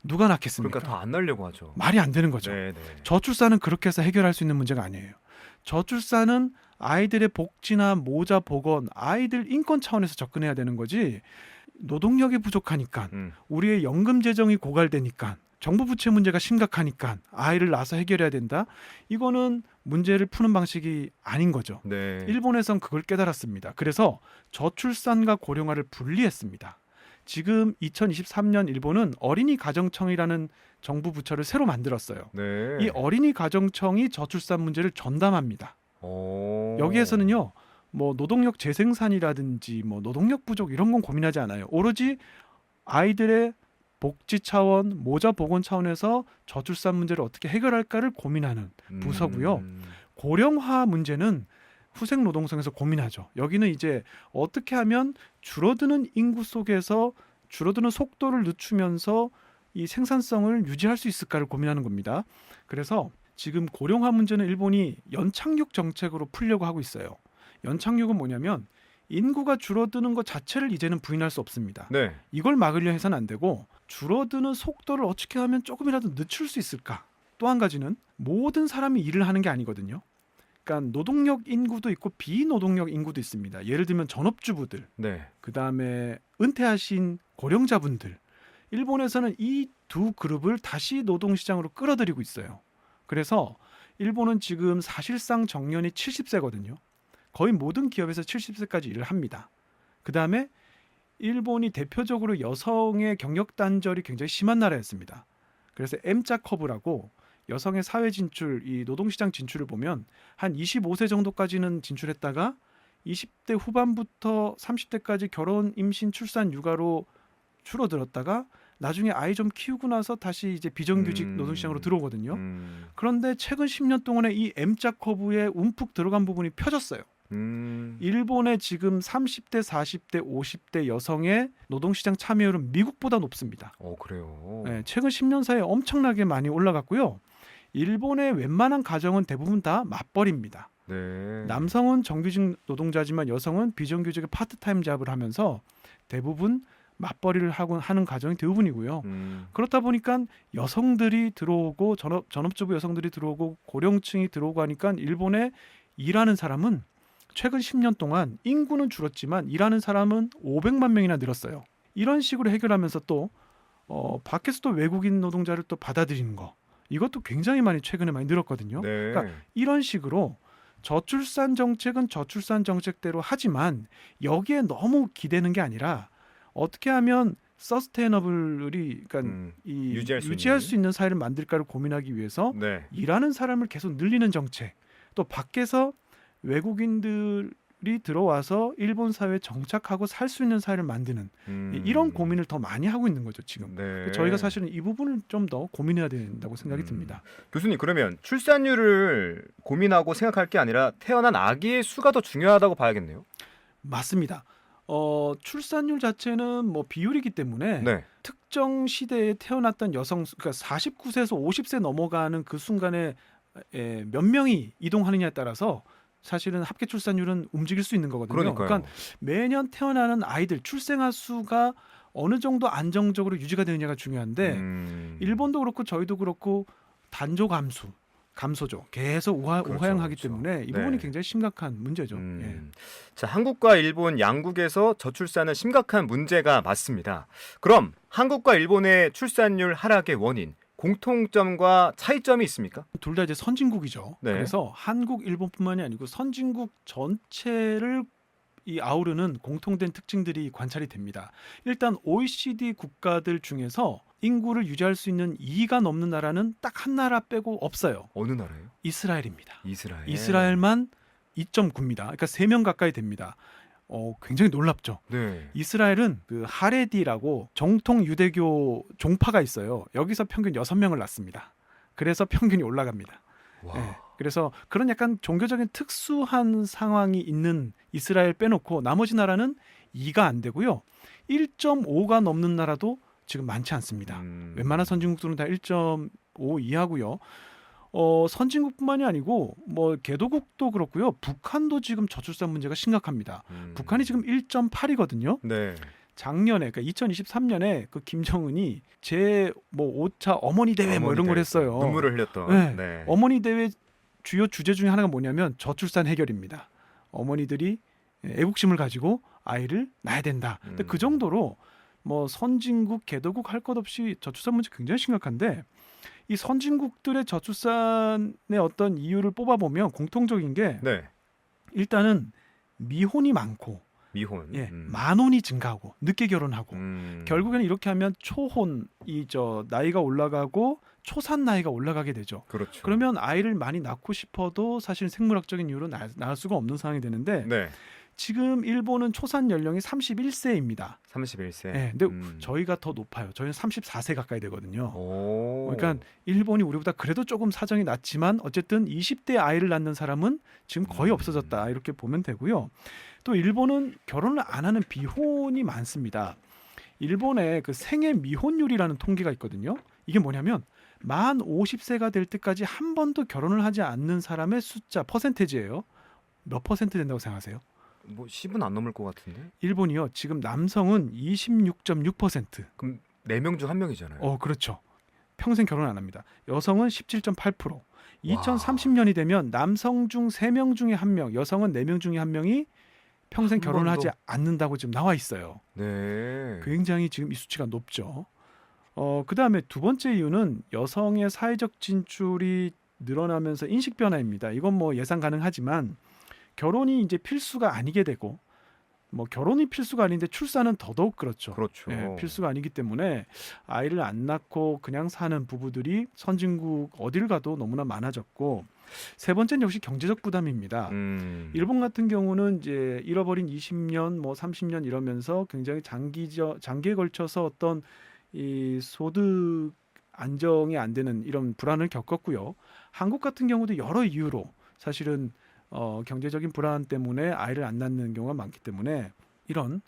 누가 낳겠습니까? 그러니까 더 안 낳으려고 하죠. 말이 안 되는 거죠. 네네. 저출산은 그렇게 해서 해결할 수 있는 문제가 아니에요. 저출산은 아이들의 복지나 모자 보건, 아이들 인권 차원에서 접근해야 되는 거지. 노동력이 부족하니까 우리의 연금 재정이 고갈되니까 정부 부채 문제가 심각하니까 아이를 낳아서 해결해야 된다. 이거는 문제를 푸는 방식이 아닌 거죠. 네. 일본에선 그걸 깨달았습니다. 그래서 저출산과 고령화를 분리했습니다. 지금 2023년 일본은 어린이 가정청이라는 정부 부처를 새로 만들었어요. 네. 이 어린이 가정청이 저출산 문제를 전담합니다. 여기에서는요. 노동력 재생산이라든지 노동력 부족 이런 건 고민하지 않아요. 오로지 아이들의 복지 차원, 모자 보건 차원에서 저출산 문제를 어떻게 해결할까를 고민하는 부서고요. 고령화 문제는 후생 노동성에서 고민하죠. 여기는 이제 어떻게 하면 줄어드는 인구 속에서 줄어드는 속도를 늦추면서 이 생산성을 유지할 수 있을까를 고민하는 겁니다. 그래서 지금 고령화 문제는 일본이 연착륙 정책으로 풀려고 하고 있어요. 연착륙은 뭐냐면 인구가 줄어드는 것 자체를 이제는 부인할 수 없습니다. 네. 이걸 막으려 해서는 안 되고 줄어드는 속도를 어떻게 하면 조금이라도 늦출 수 있을까? 또 한 가지는 모든 사람이 일을 하는 게 아니거든요. 그러니까 노동력 인구도 있고 비노동력 인구도 있습니다. 예를 들면 전업주부들, 네. 그다음에 은퇴하신 고령자분들. 일본에서는 이 두 그룹을 다시 노동시장으로 끌어들이고 있어요. 그래서 일본은 지금 사실상 정년이 70세거든요. 거의 모든 기업에서 70세까지 일을 합니다. 그다음에 일본이 대표적으로 여성의 경력 단절이 굉장히 심한 나라였습니다. 그래서 M자 커브라고 여성의 사회 진출, 이 노동시장 진출을 보면 한 25세 정도까지는 진출했다가 20대 후반부터 30대까지 결혼, 임신, 출산, 육아로 줄어들었다가 나중에 아이 좀 키우고 나서 다시 이제 비정규직 노동시장으로 들어오거든요. 그런데 최근 10년 동안에 이 M자 커브에 움푹 들어간 부분이 펴졌어요. 일본의 지금 30대, 40대, 50대 여성의 노동시장 참여율은 미국보다 높습니다. 그래요. 네, 최근 10년 사이에 엄청나게 많이 올라갔고요. 일본의 웬만한 가정은 대부분 다 맞벌이입니다. 네. 남성은 정규직 노동자지만 여성은 비정규직의 파트타임 잡을 하면서 대부분 맞벌이를 하는 가정이 대부분이고요. 그렇다 보니까 여성들이 들어오고 전업주부 여성들이 들어오고 고령층이 들어오고 하니까 일본에 일하는 사람은 최근 10년 동안 인구는 줄었지만 일하는 사람은 500만 명이나 늘었어요. 이런 식으로 해결하면서 또 밖에서 또 외국인 노동자를 또 받아들이는 거, 이것도 굉장히 많이 최근에 많이 늘었거든요. 네. 그러니까 이런 식으로 저출산 정책은 저출산 정책대로 하지만 여기에 너무 기대는 게 아니라 어떻게 하면 서스테이너블이 그러니까 이 유지할 수 있는 사회를 만들까를 고민하기 위해서 네. 일하는 사람을 계속 늘리는 정책, 또 밖에서 외국인들이 들어와서 일본 사회에 정착하고 살 수 있는 사회를 만드는 이런 고민을 더 많이 하고 있는 거죠 지금. 네. 저희가 사실은 이 부분을 좀 더 고민해야 된다고 생각이 듭니다. 교수님, 그러면 출산율을 고민하고 생각할 게 아니라 태어난 아기의 수가 더 중요하다고 봐야겠네요. 맞습니다. 출산율 자체는 뭐 비율이기 때문에 네. 특정 시대에 태어났던 여성, 그러니까 49세에서 50세 넘어가는 그 순간에 몇 명이 이동하느냐에 따라서 사실은 합계 출산율은 움직일 수 있는 거거든요. 그러니까요. 그러니까 매년 태어나는 아이들 출생아 수가 어느 정도 안정적으로 유지가 되느냐가 중요한데 일본도 그렇고 저희도 그렇고 단조 감소죠. 계속 우하향하기 때문에 이 부분이 굉장히 심각한 문제죠. 예. 자, 한국과 일본 양국에서 저출산은 심각한 문제가 맞습니다. 그럼 한국과 일본의 출산율 하락의 원인, 공통점과 차이점이 있습니까? 둘 다 이제 선진국이죠. 네. 그래서 한국, 일본뿐만이 아니고 선진국 전체를 이 아우르는 공통된 특징들이 관찰이 됩니다. 일단 OECD 국가들 중에서 인구를 유지할 수 있는 2가 넘는 나라는 딱 한 나라 빼고 없어요. 어느 나라예요? 이스라엘입니다. 이스라엘. 이스라엘만 2.9입니다. 그러니까 3명 가까이 됩니다. 굉장히 놀랍죠. 네. 이스라엘은 그 하레디라고 정통 유대교 종파가 있어요. 여기서 평균 6명을 낳습니다. 그래서 평균이 올라갑니다. 와. 네. 그래서 그런 약간 종교적인 특수한 상황이 있는 이스라엘 빼놓고 나머지 나라는 2가 안 되고요. 1.5가 넘는 나라도 지금 많지 않습니다. 웬만한 선진국들은 다 1.5 이하고요. 선진국뿐만이 아니고 뭐 개도국도 그렇고요. 북한도 지금 저출산 문제가 심각합니다. 북한이 지금 1.8이거든요. 네. 작년에 그러니까 2023년에 그 김정은이 제 뭐 5차 어머니 대회 뭐 이런 걸 했어요. 눈물을 흘렸던. 네. 네. 어머니 대회 주요 주제 중에 하나가 뭐냐면 저출산 해결입니다. 어머니들이 애국심을 가지고 아이를 낳아야 된다. 근데 그 정도로 뭐 선진국, 개도국 할 것 없이 저출산 문제 굉장히 심각한데 이 선진국들의 저출산의 어떤 이유를 뽑아보면 공통적인 게 네. 일단은 미혼이 많고 미혼. 만혼이 증가하고 늦게 결혼하고 결국에는 이렇게 하면 나이가 올라가고 초산 나이가 올라가게 되죠. 그렇죠. 그러면 아이를 많이 낳고 싶어도 사실 생물학적인 이유로 낳을 수가 없는 상황이 되는데 네. 지금 일본은 초산 연령이 31세입니다. 31세. 네, 근데 저희가 더 높아요. 저희는 34세 가까이 되거든요. 오. 그러니까 일본이 우리보다 그래도 조금 사정이 낮지만 어쨌든 20대 아이를 낳는 사람은 지금 거의 없어졌다 이렇게 보면 되고요. 또 일본은 결혼을 안 하는 비혼이 많습니다. 일본의 그 생애 미혼율이라는 통계가 있거든요. 이게 뭐냐면 만 50세가 될 때까지 한 번도 결혼을 하지 않는 사람의 숫자 퍼센테이지예요. 몇 퍼센트 된다고 생각하세요? 뭐 10은 안 넘을 것 같은데. 일본이요. 지금 남성은 26.6%. 그럼 4명 중 1명이잖아요. 그렇죠. 평생 결혼 안 합니다. 여성은 17.8%. 2030년이 되면 남성 중 3명 중에 1명, 여성은 4명 중에 1명이 평생 한 결혼을 하지 번도? 않는다고 지금 나와 있어요. 네. 굉장히 지금 이 수치가 높죠. 그다음에 두 번째 이유는 여성의 사회적 진출이 늘어나면서 인식 변화입니다. 이건 뭐 예상 가능하지만 결혼이 이제 필수가 아니게 되고 뭐 결혼이 필수가 아닌데 출산은 더더욱 그렇죠. 그렇죠. 예, 필수가 아니기 때문에 아이를 안 낳고 그냥 사는 부부들이 선진국 어딜 가도 너무나 많아졌고 세 번째는 역시 경제적 부담입니다. 일본 같은 경우는 이제 잃어버린 20년, 뭐 30년 이러면서 굉장히 장기에 걸쳐서 어떤 이 소득 안정이 안 되는 이런 불안을 겪었고요. 한국 같은 경우도 여러 이유로 사실은 경제적인 불안 때문에 아이를 안 낳는 경우가 많기 때문에 이런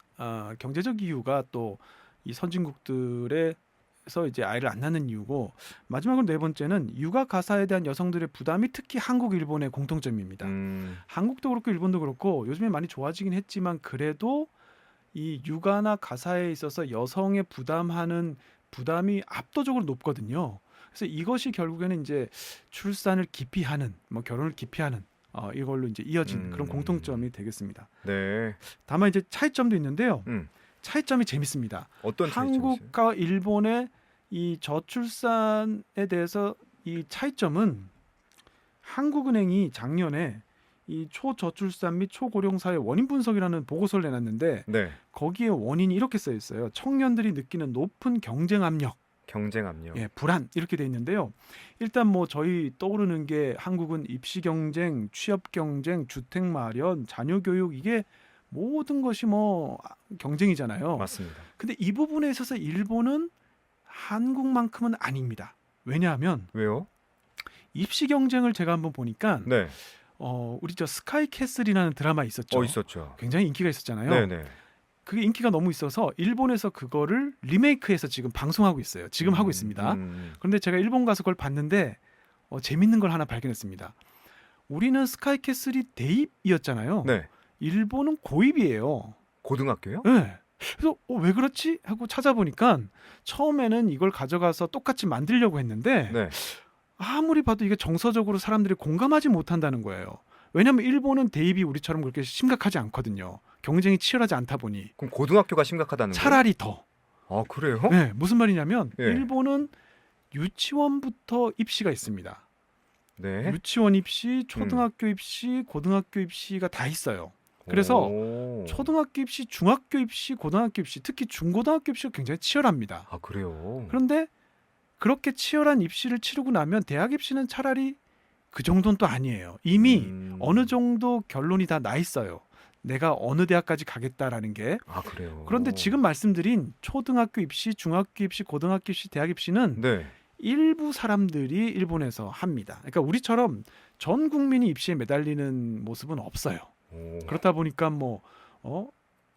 경제적 이유가 또 이 선진국들에서 이제 아이를 안 낳는 이유고 마지막으로 네 번째는 육아 가사에 대한 여성들의 부담이 특히 한국, 일본의 공통점입니다. 한국도 그렇고 일본도 그렇고 요즘에 많이 좋아지긴 했지만 그래도 이 육아나 가사에 있어서 여성의 부담하는 부담이 압도적으로 높거든요. 그래서 이것이 결국에는 이제 출산을 기피하는, 뭐 결혼을 기피하는 이걸로 이제 이어진 그런 공통점이 되겠습니다. 네. 다만 이제 차이점도 있는데요. 음. 차이점이 재밌습니다. 어떤 차이점이세요? 한국과 일본의 이 저출산에 대해서 이 차이점은 한국은행이 작년에 이 초저출산 및 초고령 사회 원인 분석이라는 보고서를 내놨는데 네. 거기에 원인이 이렇게 써 있어요. 청년들이 느끼는 높은 경쟁 압력, 경쟁 압력. 예, 불안 이렇게 돼 있는데요. 일단 뭐 저희 떠오르는 게 한국은 입시 경쟁, 취업 경쟁, 주택 마련, 자녀 교육 이게 모든 것이 뭐 경쟁이잖아요. 맞습니다. 근데 이 부분에 있어서 일본은 한국만큼은 아닙니다. 왜냐하면 왜요? 입시 경쟁을 제가 한번 보니까 네. 우리 저 스카이 캐슬이라는 드라마 있었죠. 있었죠. 굉장히 인기가 있었잖아요. 네네. 그게 인기가 너무 있어서 일본에서 그거를 리메이크해서 지금 방송하고 있어요. 지금 하고 있습니다. 그런데 제가 일본 가서 그걸 봤는데 재밌는 걸 하나 발견했습니다. 우리는 스카이 캐슬이 대입이었잖아요. 네. 일본은 고입이에요. 고등학교요? 네. 그래서 왜 그렇지 하고 찾아보니까 처음에는 이걸 가져가서 똑같이 만들려고 했는데 네. 아무리 봐도 이게 정서적으로 사람들이 공감하지 못한다는 거예요. 왜냐하면 일본은 대입이 우리처럼 그렇게 심각하지 않거든요. 경쟁이 치열하지 않다 보니 그럼 고등학교가 심각하다는 거예요? 차라리 더. 아, 그래요? 네, 무슨 말이냐면 예. 일본은 유치원부터 입시가 있습니다. 네. 유치원 입시, 초등학교 입시, 고등학교 입시가 다 있어요. 그래서 초등학교 입시, 중학교 입시, 고등학교 입시, 특히 중고등학교 입시가 굉장히 치열합니다. 아, 그래요? 그런데 그렇게 치열한 입시를 치르고 나면 대학 입시는 차라리 그 정도는 또 아니에요. 이미 어느 정도 결론이 다 나 있어요. 내가 어느 대학까지 가겠다라는 게. 아, 그래요? 그런데 지금 말씀드린 초등학교 입시, 중학교 입시, 고등학교 입시, 대학 입시는 네. 일부 사람들이 일본에서 합니다. 그러니까 우리처럼 전 국민이 입시에 매달리는 모습은 없어요. 그렇다 보니까 뭐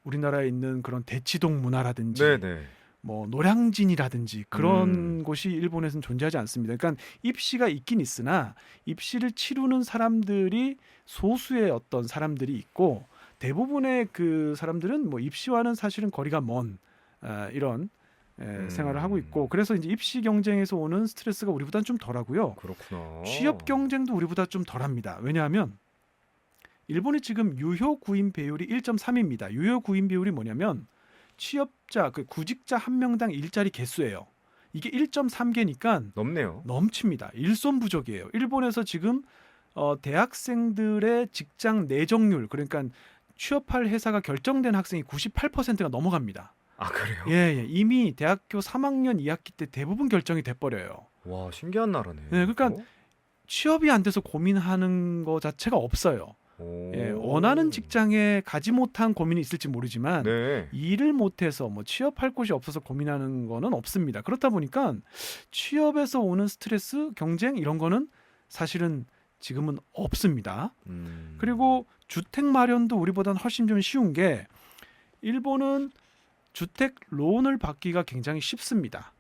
우리나라에 있는 그런 대치동 문화라든지 네네. 뭐 노량진이라든지 그런 곳이 일본에서는 존재하지 않습니다. 그러니까 입시가 있긴 있으나 입시를 치르는 사람들이 소수의 어떤 사람들이 있고 대부분의 그 사람들은 뭐 입시와는 사실은 거리가 먼 이런 생활을 하고 있고 그래서 이제 입시 경쟁에서 오는 스트레스가 우리보다는 좀 덜하고요. 그렇구나. 취업 경쟁도 우리보다 좀 덜합니다. 왜냐하면 일본이 지금 유효 구인 배율이 1.3입니다. 유효 구인 배율이 뭐냐면 취업자, 그 구직자 한 명당 일자리 개수예요. 이게 1.3개니까 넘네요. 넘칩니다. 일손부족이에요. 일본에서 지금 대학생들의 직장 내정률, 그러니까 취업할 회사가 결정된 학생이 98%가 넘어갑니다. 아, 그래요? 예, 이미 대학교 3학년 2학기 때 대부분 결정이 돼버려요. 와, 신기한 나라네. 네, 그러니까 취업이 안 돼서 고민하는 거 자체가 없어요. 예, 원하는 직장에 가지 못한 고민이 있을지 모르지만 네. 일을 못해서 뭐 취업할 곳이 없어서 고민하는 거는 없습니다. 그렇다 보니까 취업에서 오는 스트레스, 경쟁 이런 거는 사실은 지금은 없습니다. 그리고 주택 마련도 우리보다는 훨씬 좀 쉬운 게 일본은 주택 론을 받기가 굉장히 쉽습니다.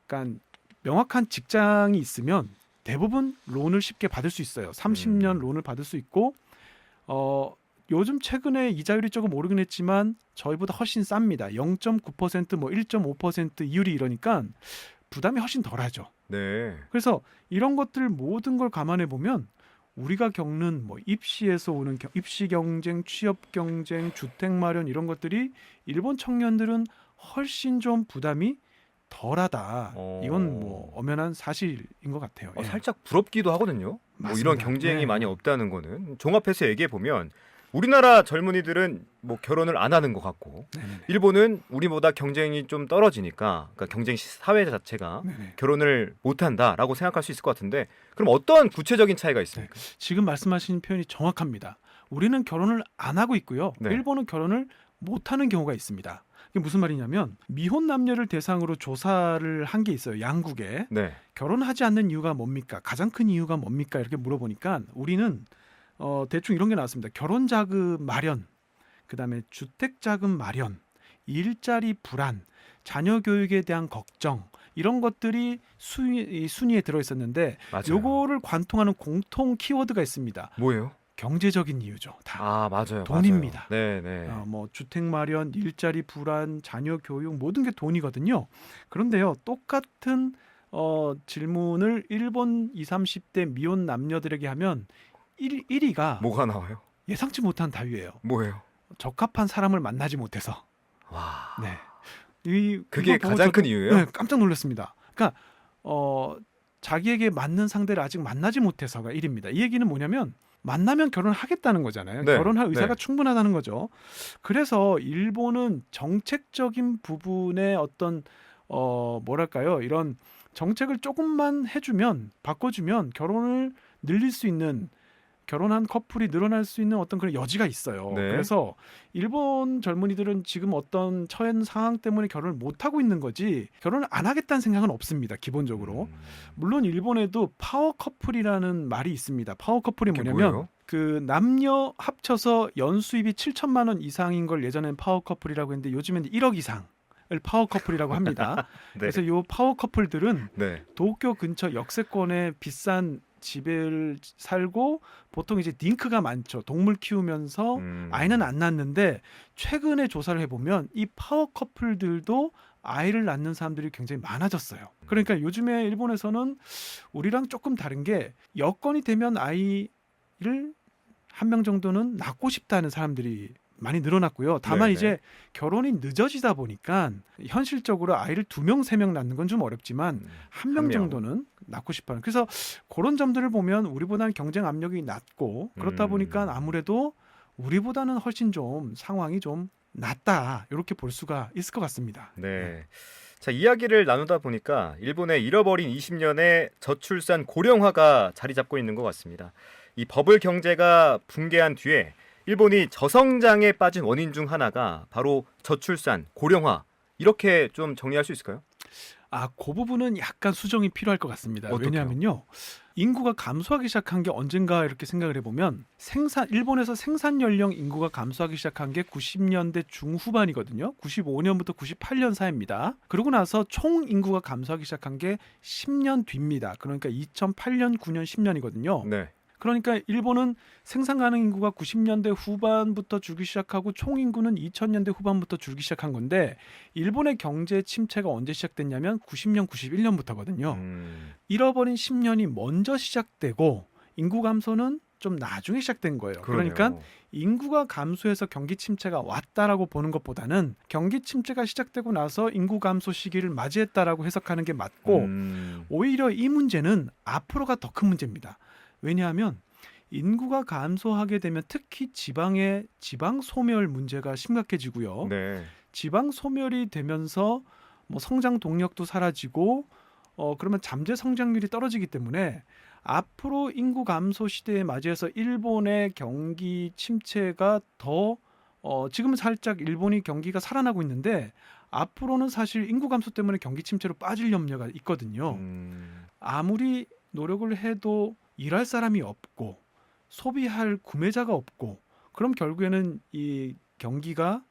그러니까 명확한 직장이 있으면 대부분 론을 쉽게 받을 수 있어요. 30년 론을 받을 수 있고 요즘 최근에 이자율이 조금 오르긴 했지만 저희보다 훨씬 쌉니다. 0.9% 뭐 1.5% 이율이 이러니까 부담이 훨씬 덜하죠. 네. 그래서 이런 것들 모든 걸 감안해 보면 우리가 겪는 뭐 입시에서 오는 입시 경쟁, 취업 경쟁, 주택 마련 이런 것들이 일본 청년들은 훨씬 좀 부담이 덜하다. 이건 뭐 엄연한 사실인 것 같아요. 예. 살짝 부럽기도 하거든요. 뭐 맞습니다. 이런 경쟁이 네. 많이 없다는 거는 종합해서 얘기해 보면 우리나라 젊은이들은 뭐 결혼을 안 하는 것 같고 네네네. 일본은 우리보다 경쟁이 좀 떨어지니까 그러니까 경쟁 사회 자체가 네네. 결혼을 못 한다라고 생각할 수 있을 것 같은데 그럼 어떤 구체적인 차이가 있습니까? 지금 말씀하신 표현이 정확합니다. 우리는 결혼을 안 하고 있고요. 네. 일본은 결혼을 못 하는 경우가 있습니다. 이게 무슨 말이냐면 미혼 남녀를 대상으로 조사를 한 게 있어요. 양국에. 네. 결혼하지 않는 이유가 뭡니까? 가장 큰 이유가 뭡니까? 이렇게 물어보니까 우리는 대충 이런 게 나왔습니다. 결혼 자금 마련, 그다음에 주택 자금 마련, 일자리 불안, 자녀 교육에 대한 걱정 이런 것들이 순위에 들어 있었는데 맞아요. 요거를 관통하는 공통 키워드가 있습니다. 뭐예요? 경제적인 이유죠. 다. 맞아요. 돈입니다. 맞아요. 네. 뭐 주택 마련, 일자리 불안, 자녀 교육 모든 게 돈이거든요. 그런데요, 똑같은 질문을 일본 20, 30대 미혼 남녀들에게 하면 1위가 뭐가 나와요? 예상치 못한 답이에요. 뭐예요? 적합한 사람을 만나지 못해서. 와. 네. 그게 이거 보고 가장 저도, 큰 이유예요? 네, 깜짝 놀랐습니다. 그러니까 자기에게 맞는 상대를 아직 만나지 못해서가 1위입니다. 이 얘기는 뭐냐면 만나면 결혼하겠다는 거잖아요. 네, 결혼할 의사가 네. 충분하다는 거죠. 그래서 일본은 정책적인 부분에 어떤 뭐랄까요? 이런 정책을 조금만 해주면 바꿔주면 결혼을 늘릴 수 있는 결혼한 커플이 늘어날 수 있는 어떤 그런 여지가 있어요. 네. 그래서 일본 젊은이들은 지금 어떤 처한 상황 때문에 결혼을 못 하고 있는 거지 결혼을 안 하겠다는 생각은 없습니다. 기본적으로. 물론 일본에도 파워 커플이라는 말이 있습니다. 파워 커플이 그게 뭐냐면 뭐예요? 그 남녀 합쳐서 연수입이 7천만 원 이상인 걸 예전엔 파워 커플이라고 했는데 요즘에는 1억 이상을 파워 커플이라고 합니다. 네. 그래서 이 파워 커플들은 네. 도쿄 근처 역세권에 비싼 집을 살고 보통 이제 딩크가 많죠. 동물 키우면서 아이는 안 낳는데 최근에 조사를 해보면 이 파워 커플들도 아이를 낳는 사람들이 굉장히 많아졌어요. 그러니까 요즘에 일본에서는 우리랑 조금 다른 게 여건이 되면 아이를 한 명 정도는 낳고 싶다는 사람들이 많이 늘어났고요. 다만 네네. 이제 결혼이 늦어지다 보니까 현실적으로 아이를 2명, 3명 낳는 건 좀 어렵지만 한 명 한 명. 정도는 낳고 싶어요. 그래서 그런 점들을 보면 우리보다는 경쟁 압력이 낮고 그렇다 보니까 아무래도 우리보다는 훨씬 좀 상황이 좀 낫다 이렇게 볼 수가 있을 것 같습니다. 네. 자, 이야기를 나누다 보니까 일본의 잃어버린 20년의 저출산 고령화가 자리 잡고 있는 것 같습니다. 이 버블 경제가 붕괴한 뒤에 일본이 저성장에 빠진 원인 중 하나가 바로 저출산, 고령화 이렇게 좀 정리할 수 있을까요? 그 부분은 약간 수정이 필요할 것 같습니다. 어떡해요? 왜냐하면요. 인구가 감소하기 시작한 게 언젠가 이렇게 생각을 해보면 일본에서 생산 연령 인구가 감소하기 시작한 게 90년대 중후반이거든요. 95년부터 98년 사이입니다. 그러고 나서 총 인구가 감소하기 시작한 게 10년 뒤입니다. 그러니까 2008년, 9년, 10년이거든요. 네. 그러니까 일본은 생산 가능 인구가 90년대 후반부터 줄기 시작하고 총 인구는 2000년대 후반부터 줄기 시작한 건데 일본의 경제 침체가 언제 시작됐냐면 90년, 91년부터거든요. 잃어버린 10년이 먼저 시작되고 인구 감소는 좀 나중에 시작된 거예요. 그러네요. 그러니까 인구가 감소해서 경기 침체가 왔다라고 보는 것보다는 경기 침체가 시작되고 나서 인구 감소 시기를 맞이했다라고 해석하는 게 맞고 오히려 이 문제는 앞으로가 더 큰 문제입니다. 왜냐하면 인구가 감소하게 되면 특히 지방의 지방 소멸 문제가 심각해지고요. 네. 지방 소멸이 되면서 뭐 성장 동력도 사라지고 그러면 잠재 성장률이 떨어지기 때문에 앞으로 인구 감소 시대에 맞이해서 일본의 경기 침체가 더 지금은 살짝 일본이 경기가 살아나고 있는데 앞으로는 사실 인구 감소 때문에 경기 침체로 빠질 염려가 있거든요. 아무리 노력을 해도 일할 사람이 없고 소비할 구매자가 없고 그럼 결국에는 이 경기가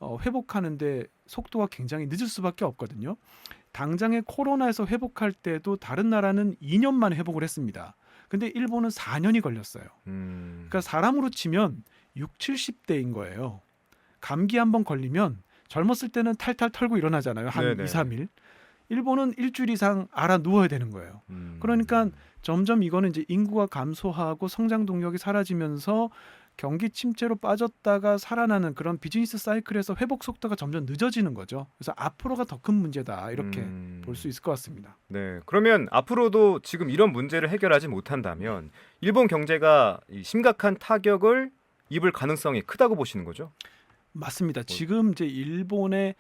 회복하는데 속도가 굉장히 늦을 수밖에 없거든요. 당장에 코로나에서 회복할 때도 다른 나라는 2년 만에 회복을 했습니다. 근데 일본은 4년이 걸렸어요. 그러니까 사람으로 치면 6, 70대인 거예요. 감기 한번 걸리면 젊었을 때는 탈탈 털고 일어나잖아요. 한 네네. 2, 3일. 일본은 일주일 이상 알아 누워야 되는 거예요. 그러니까 점점 이거는 이제 인구가 감소하고 성장 동력이 사라지면서 경기 침체로 빠졌다가 살아나는 그런 비즈니스 사이클에서 회복 속도가 점점 늦어지는 거죠. 그래서 앞으로가 더 큰 문제다 이렇게 볼 수 있을 것 같습니다. 네, 그러면 앞으로도 지금 이런 문제를 해결하지 못한다면 일본 경제가 이 심각한 타격을 입을 가능성이 크다고 보시는 거죠? 맞습니다. 지금 이제 일본의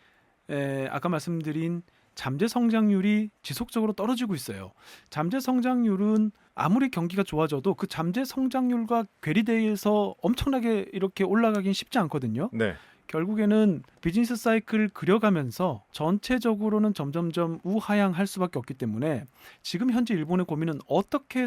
아까 말씀드린 잠재 성장률이 지속적으로 떨어지고 있어요. 잠재 성장률은 아무리 경기가 좋아져도 그 잠재 성장률과 괴리돼서 엄청나게 이렇게 올라가긴 쉽지 않거든요. 네. 결국에는 비즈니스 사이클을 그려가면서 전체적으로는 점점점 우하향할 수밖에 없기 때문에 지금 현재 일본의 고민은 어떻게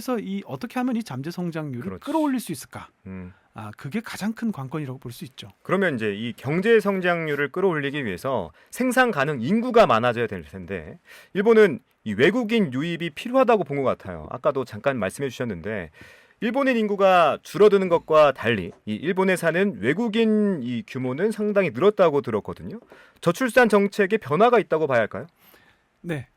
하면 이 잠재 성장률을 그렇지. 끌어올릴 수 있을까? 음. 그게 가장 큰 관건이라고 볼 수 있죠. 그러면 이제 이 경제 성장률을 끌어올리기 위해서 생산 가능 인구가 많아져야 될 텐데 일본은 이 외국인 유입이 필요하다고 본 것 같아요. 아까도 잠깐 말씀해 주셨는데 일본인 인구가 줄어드는 것과 달리 이 일본에 사는 외국인 이 규모는 상당히 늘었다고 들었거든요. 저출산 정책에 변화가 있다고 봐야 할까요? 네.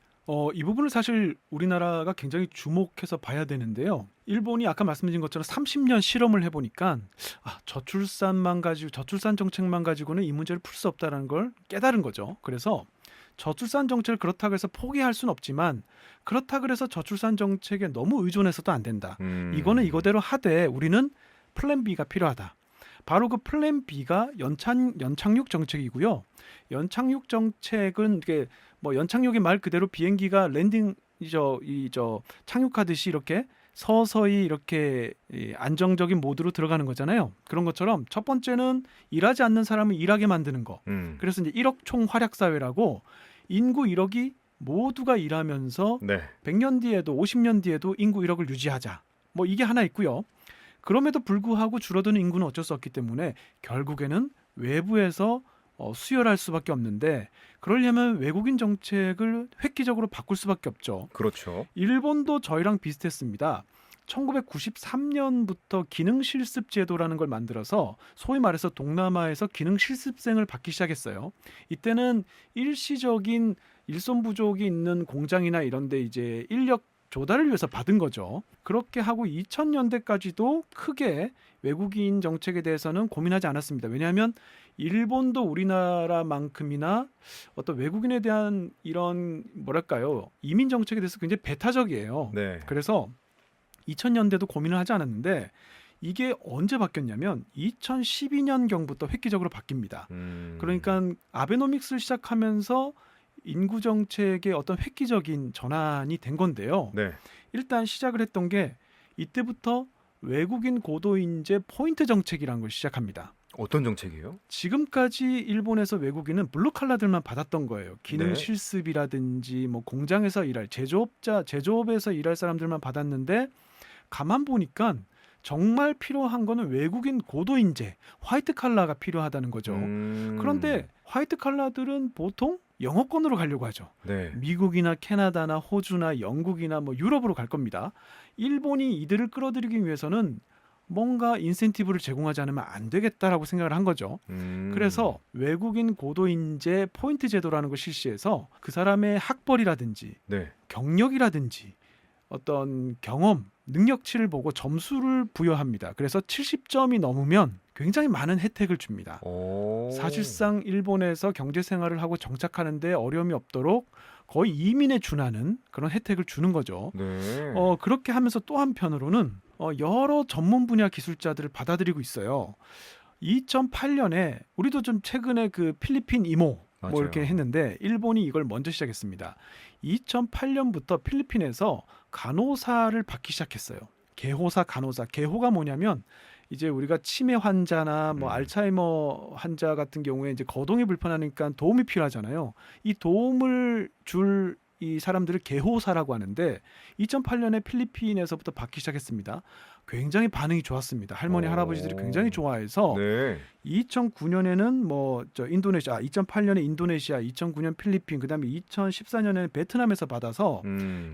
이 부분을 사실 우리나라가 굉장히 주목해서 봐야 되는데요. 일본이 아까 말씀드린 것처럼 30년 실험을 해보니까 저출산 정책만 가지고는 이 문제를 풀 수 없다는 걸 깨달은 거죠. 그래서 저출산 정책을 그렇다고 해서 포기할 수는 없지만 그렇다 그래서 저출산 정책에 너무 의존해서도 안 된다. 이거는 이거대로 하되 우리는 플랜 B가 필요하다. 바로 그 플랜 B가 연착륙 정책이고요. 연착륙 정책은 이게 뭐 연착륙의 말 그대로 비행기가 착륙하듯이 이렇게 서서히 이렇게 안정적인 모드로 들어가는 거잖아요. 그런 것처럼 첫 번째는 일하지 않는 사람을 일하게 만드는 거. 그래서 이제 1억 총 활약 사회라고 인구 1억이 모두가 일하면서 네. 100년 뒤에도 50년 뒤에도 인구 1억을 유지하자. 뭐 이게 하나 있고요. 그럼에도 불구하고 줄어드는 인구는 어쩔 수 없기 때문에 결국에는 외부에서 수혈할 수밖에 없는데 그러려면 외국인 정책을 획기적으로 바꿀 수밖에 없죠. 그렇죠. 일본도 저희랑 비슷했습니다. 1993년부터 기능실습 제도라는 걸 만들어서 소위 말해서 동남아에서 기능실습생을 받기 시작했어요. 이때는 일시적인 일손 부족이 있는 공장이나 이런 데 이제 인력 조달을 위해서 받은 거죠. 그렇게 하고 2000년대까지도 크게 외국인 정책에 대해서는 고민하지 않았습니다. 왜냐하면 일본도 우리나라만큼이나 어떤 외국인에 대한 이런 이민 정책에 대해서 굉장히 배타적이에요. 네. 그래서 2000년대도 고민을 하지 않았는데 이게 언제 바뀌었냐면 2012년경부터 획기적으로 바뀝니다. 그러니까 아베노믹스를 시작하면서 인구 정책의 어떤 획기적인 전환이 된 건데요. 네. 일단 시작을 했던 게 이때부터 외국인 고도 인재 포인트 정책이라는 걸 시작합니다. 어떤 정책이에요? 지금까지 일본에서 외국인은 블루 칼라들만 받았던 거예요. 기능 네. 실습이라든지 뭐 공장에서 일할 제조업에서 일할 사람들만 받았는데 가만 보니까 정말 필요한 거는 외국인 고도 인재, 화이트 칼라가 필요하다는 거죠. 그런데 화이트 칼라들은 보통 영어권으로 가려고 하죠. 네. 미국이나 캐나다나 호주나 영국이나 뭐 유럽으로 갈 겁니다. 일본이 이들을 끌어들이기 위해서는 뭔가 인센티브를 제공하지 않으면 안 되겠다라고 생각을 한 거죠. 그래서 외국인 고도 인재 포인트 제도라는 걸 실시해서 그 사람의 학벌이라든지 네. 경력이라든지 어떤 경험, 능력치를 보고 점수를 부여합니다. 그래서 70점이 넘으면 굉장히 많은 혜택을 줍니다. 사실상 일본에서 경제 생활을 하고 정착하는데 어려움이 없도록 거의 이민에 준하는 그런 혜택을 주는 거죠. 네. 그렇게 하면서 또 한편으로는 여러 전문 분야 기술자들을 받아들이고 있어요. 2008년에 우리도 좀 최근에 그 필리핀 이모 맞아요. 뭐 이렇게 했는데 일본이 이걸 먼저 시작했습니다. 2008년부터 필리핀에서 간호사를 받기 시작했어요. 개호사, 간호사. 개호가 뭐냐면 이제 우리가 치매 환자나 뭐 알츠하이머 환자 같은 경우에 이제 거동이 불편하니까 도움이 필요하잖아요. 이 도움을 줄 이 사람들을 개호사라고 하는데 2008년에 필리핀에서부터 받기 시작했습니다. 굉장히 반응이 좋았습니다. 할머니 할아버지들이 굉장히 좋아해서 네. 2009년에는 인도네시아, 2008년에 인도네시아, 2009년 필리핀, 그다음에 2014년에는 베트남에서 받아서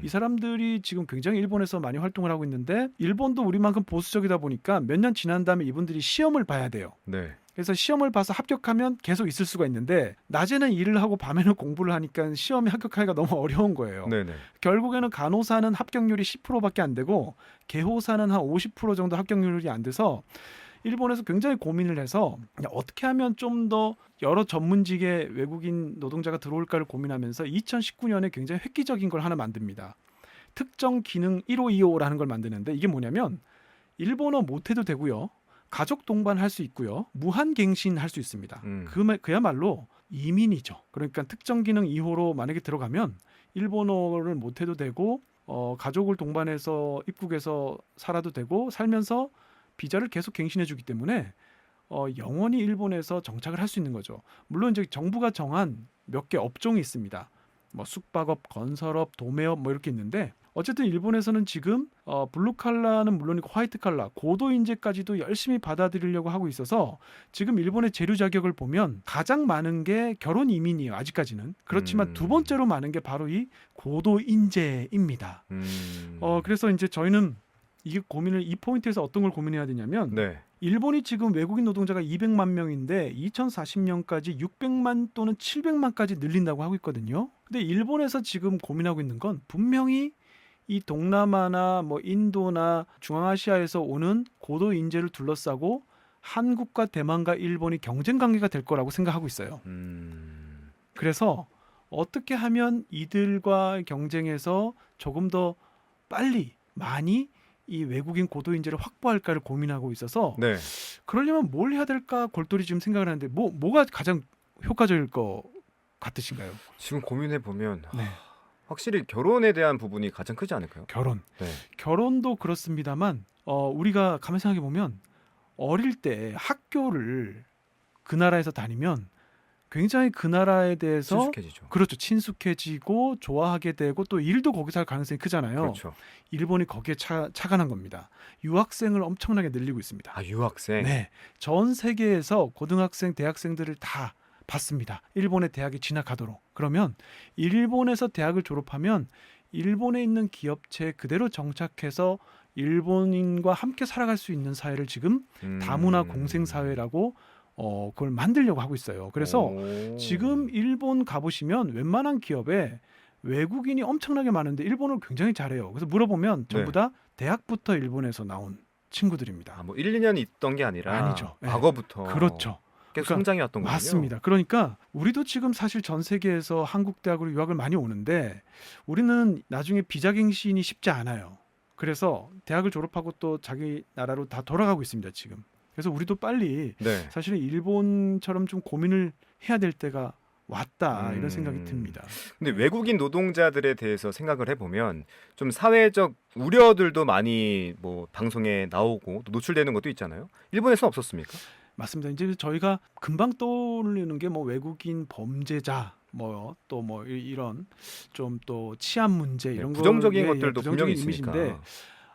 이 사람들이 지금 굉장히 일본에서 많이 활동을 하고 있는데 일본도 우리만큼 보수적이다 보니까 몇 년 지난 다음에 이분들이 시험을 봐야 돼요. 네. 그래서 시험을 봐서 합격하면 계속 있을 수가 있는데 낮에는 일을 하고 밤에는 공부를 하니까 시험에 합격하기가 너무 어려운 거예요. 네네. 결국에는 간호사는 합격률이 10%밖에 안 되고 개호사는 한 50% 정도 합격률이 안 돼서 일본에서 굉장히 고민을 해서 어떻게 하면 좀 더 여러 전문직의 외국인 노동자가 들어올까를 고민하면서 2019년에 굉장히 획기적인 걸 하나 만듭니다. 특정 기능 1525라는 걸 만드는데 이게 뭐냐면 일본어 못해도 되고요. 가족 동반할 수 있고요. 무한갱신 할 수 있습니다. 그야말로 이민이죠. 그러니까 특정 기능 2호로 만약에 들어가면 일본어를 못해도 되고 가족을 동반해서 입국해서 살아도 되고 살면서 비자를 계속 갱신해 주기 때문에 영원히 일본에서 정착을 할 수 있는 거죠. 물론 이제 정부가 정한 몇 개 업종이 있습니다. 뭐 숙박업, 건설업, 도매업 뭐 이렇게 있는데 어쨌든 일본에서는 지금 블루 칼라는 물론이고 화이트 칼라, 고도 인재까지도 열심히 받아들이려고 하고 있어서 지금 일본의 재료 자격을 보면 가장 많은 게 결혼 이민이에요. 아직까지는. 그렇지만 두 번째로 많은 게 바로 이 고도 인재입니다. 그래서 이제 저희는 이게 고민을 이 포인트에서 어떤 걸 고민해야 되냐면 네. 일본이 지금 외국인 노동자가 200만 명인데 2040년까지 600만 또는 700만까지 늘린다고 하고 있거든요. 근데 일본에서 지금 고민하고 있는 건 분명히 이 동남아나 뭐 인도나 중앙아시아에서 오는 고도 인재를 둘러싸고 한국과 대만과 일본이 경쟁 관계가 될 거라고 생각하고 있어요. 그래서 어떻게 하면 이들과 경쟁해서 조금 더 빨리 많이 이 외국인 고도 인재를 확보할까를 고민하고 있어서 네. 그러려면 뭘 해야 될까 골똘히 지금 생각을 하는데 뭐가 가장 효과적일 것 같으신가요? 지금 고민해 보면 네. 확실히 결혼에 대한 부분이 가장 크지 않을까요? 결혼. 네. 결혼도 그렇습니다만 우리가 가만히 생각해 보면 어릴 때 학교를 그 나라에서 다니면 굉장히 그 나라에 대해서 친숙해지죠. 그렇죠. 친숙해지고 좋아하게 되고 또 일도 거기서 할 가능성이 크잖아요. 그렇죠. 일본이 거기에 착안한 겁니다. 유학생을 엄청나게 늘리고 있습니다. 아, 유학생. 네. 전 세계에서 고등학생, 대학생들을 다 받습니다. 일본의 대학에 진학하도록. 그러면 일본에서 대학을 졸업하면 일본에 있는 기업체에 그대로 정착해서 일본인과 함께 살아갈 수 있는 사회를 지금 다문화 공생사회라고 그걸 만들려고 하고 있어요. 그래서 지금 일본 가보시면 웬만한 기업에 외국인이 엄청나게 많은데 일본어를 굉장히 잘해요. 그래서 물어보면 전부 다 대학부터 일본에서 나온 친구들입니다. 뭐 1, 2년 있던 게 아니라 아니죠. 네. 과거부터 그렇죠. 계속 그러니까 성장해 왔던 거군요. 맞습니다. 그러니까 우리도 지금 사실 전 세계에서 한국 대학으로 유학을 많이 오는데 우리는 나중에 비자갱신이 쉽지 않아요. 그래서 대학을 졸업하고 또 자기 나라로 다 돌아가고 있습니다. 지금. 그래서 우리도 빨리 네. 사실은 일본처럼 좀 고민을 해야 될 때가 왔다 이런 생각이 듭니다. 근데 외국인 노동자들에 대해서 생각을 해보면 좀 사회적 우려들도 많이 뭐 방송에 나오고 또 노출되는 것도 있잖아요. 일본에서는 없었습니까? 맞습니다. 이제 저희가 금방 떠올리는 게 뭐 외국인 범죄자 뭐 또 뭐 이런 좀 또 치안 문제 이런 거 부정적인 것들도 분명히 있으니까. 이미지인데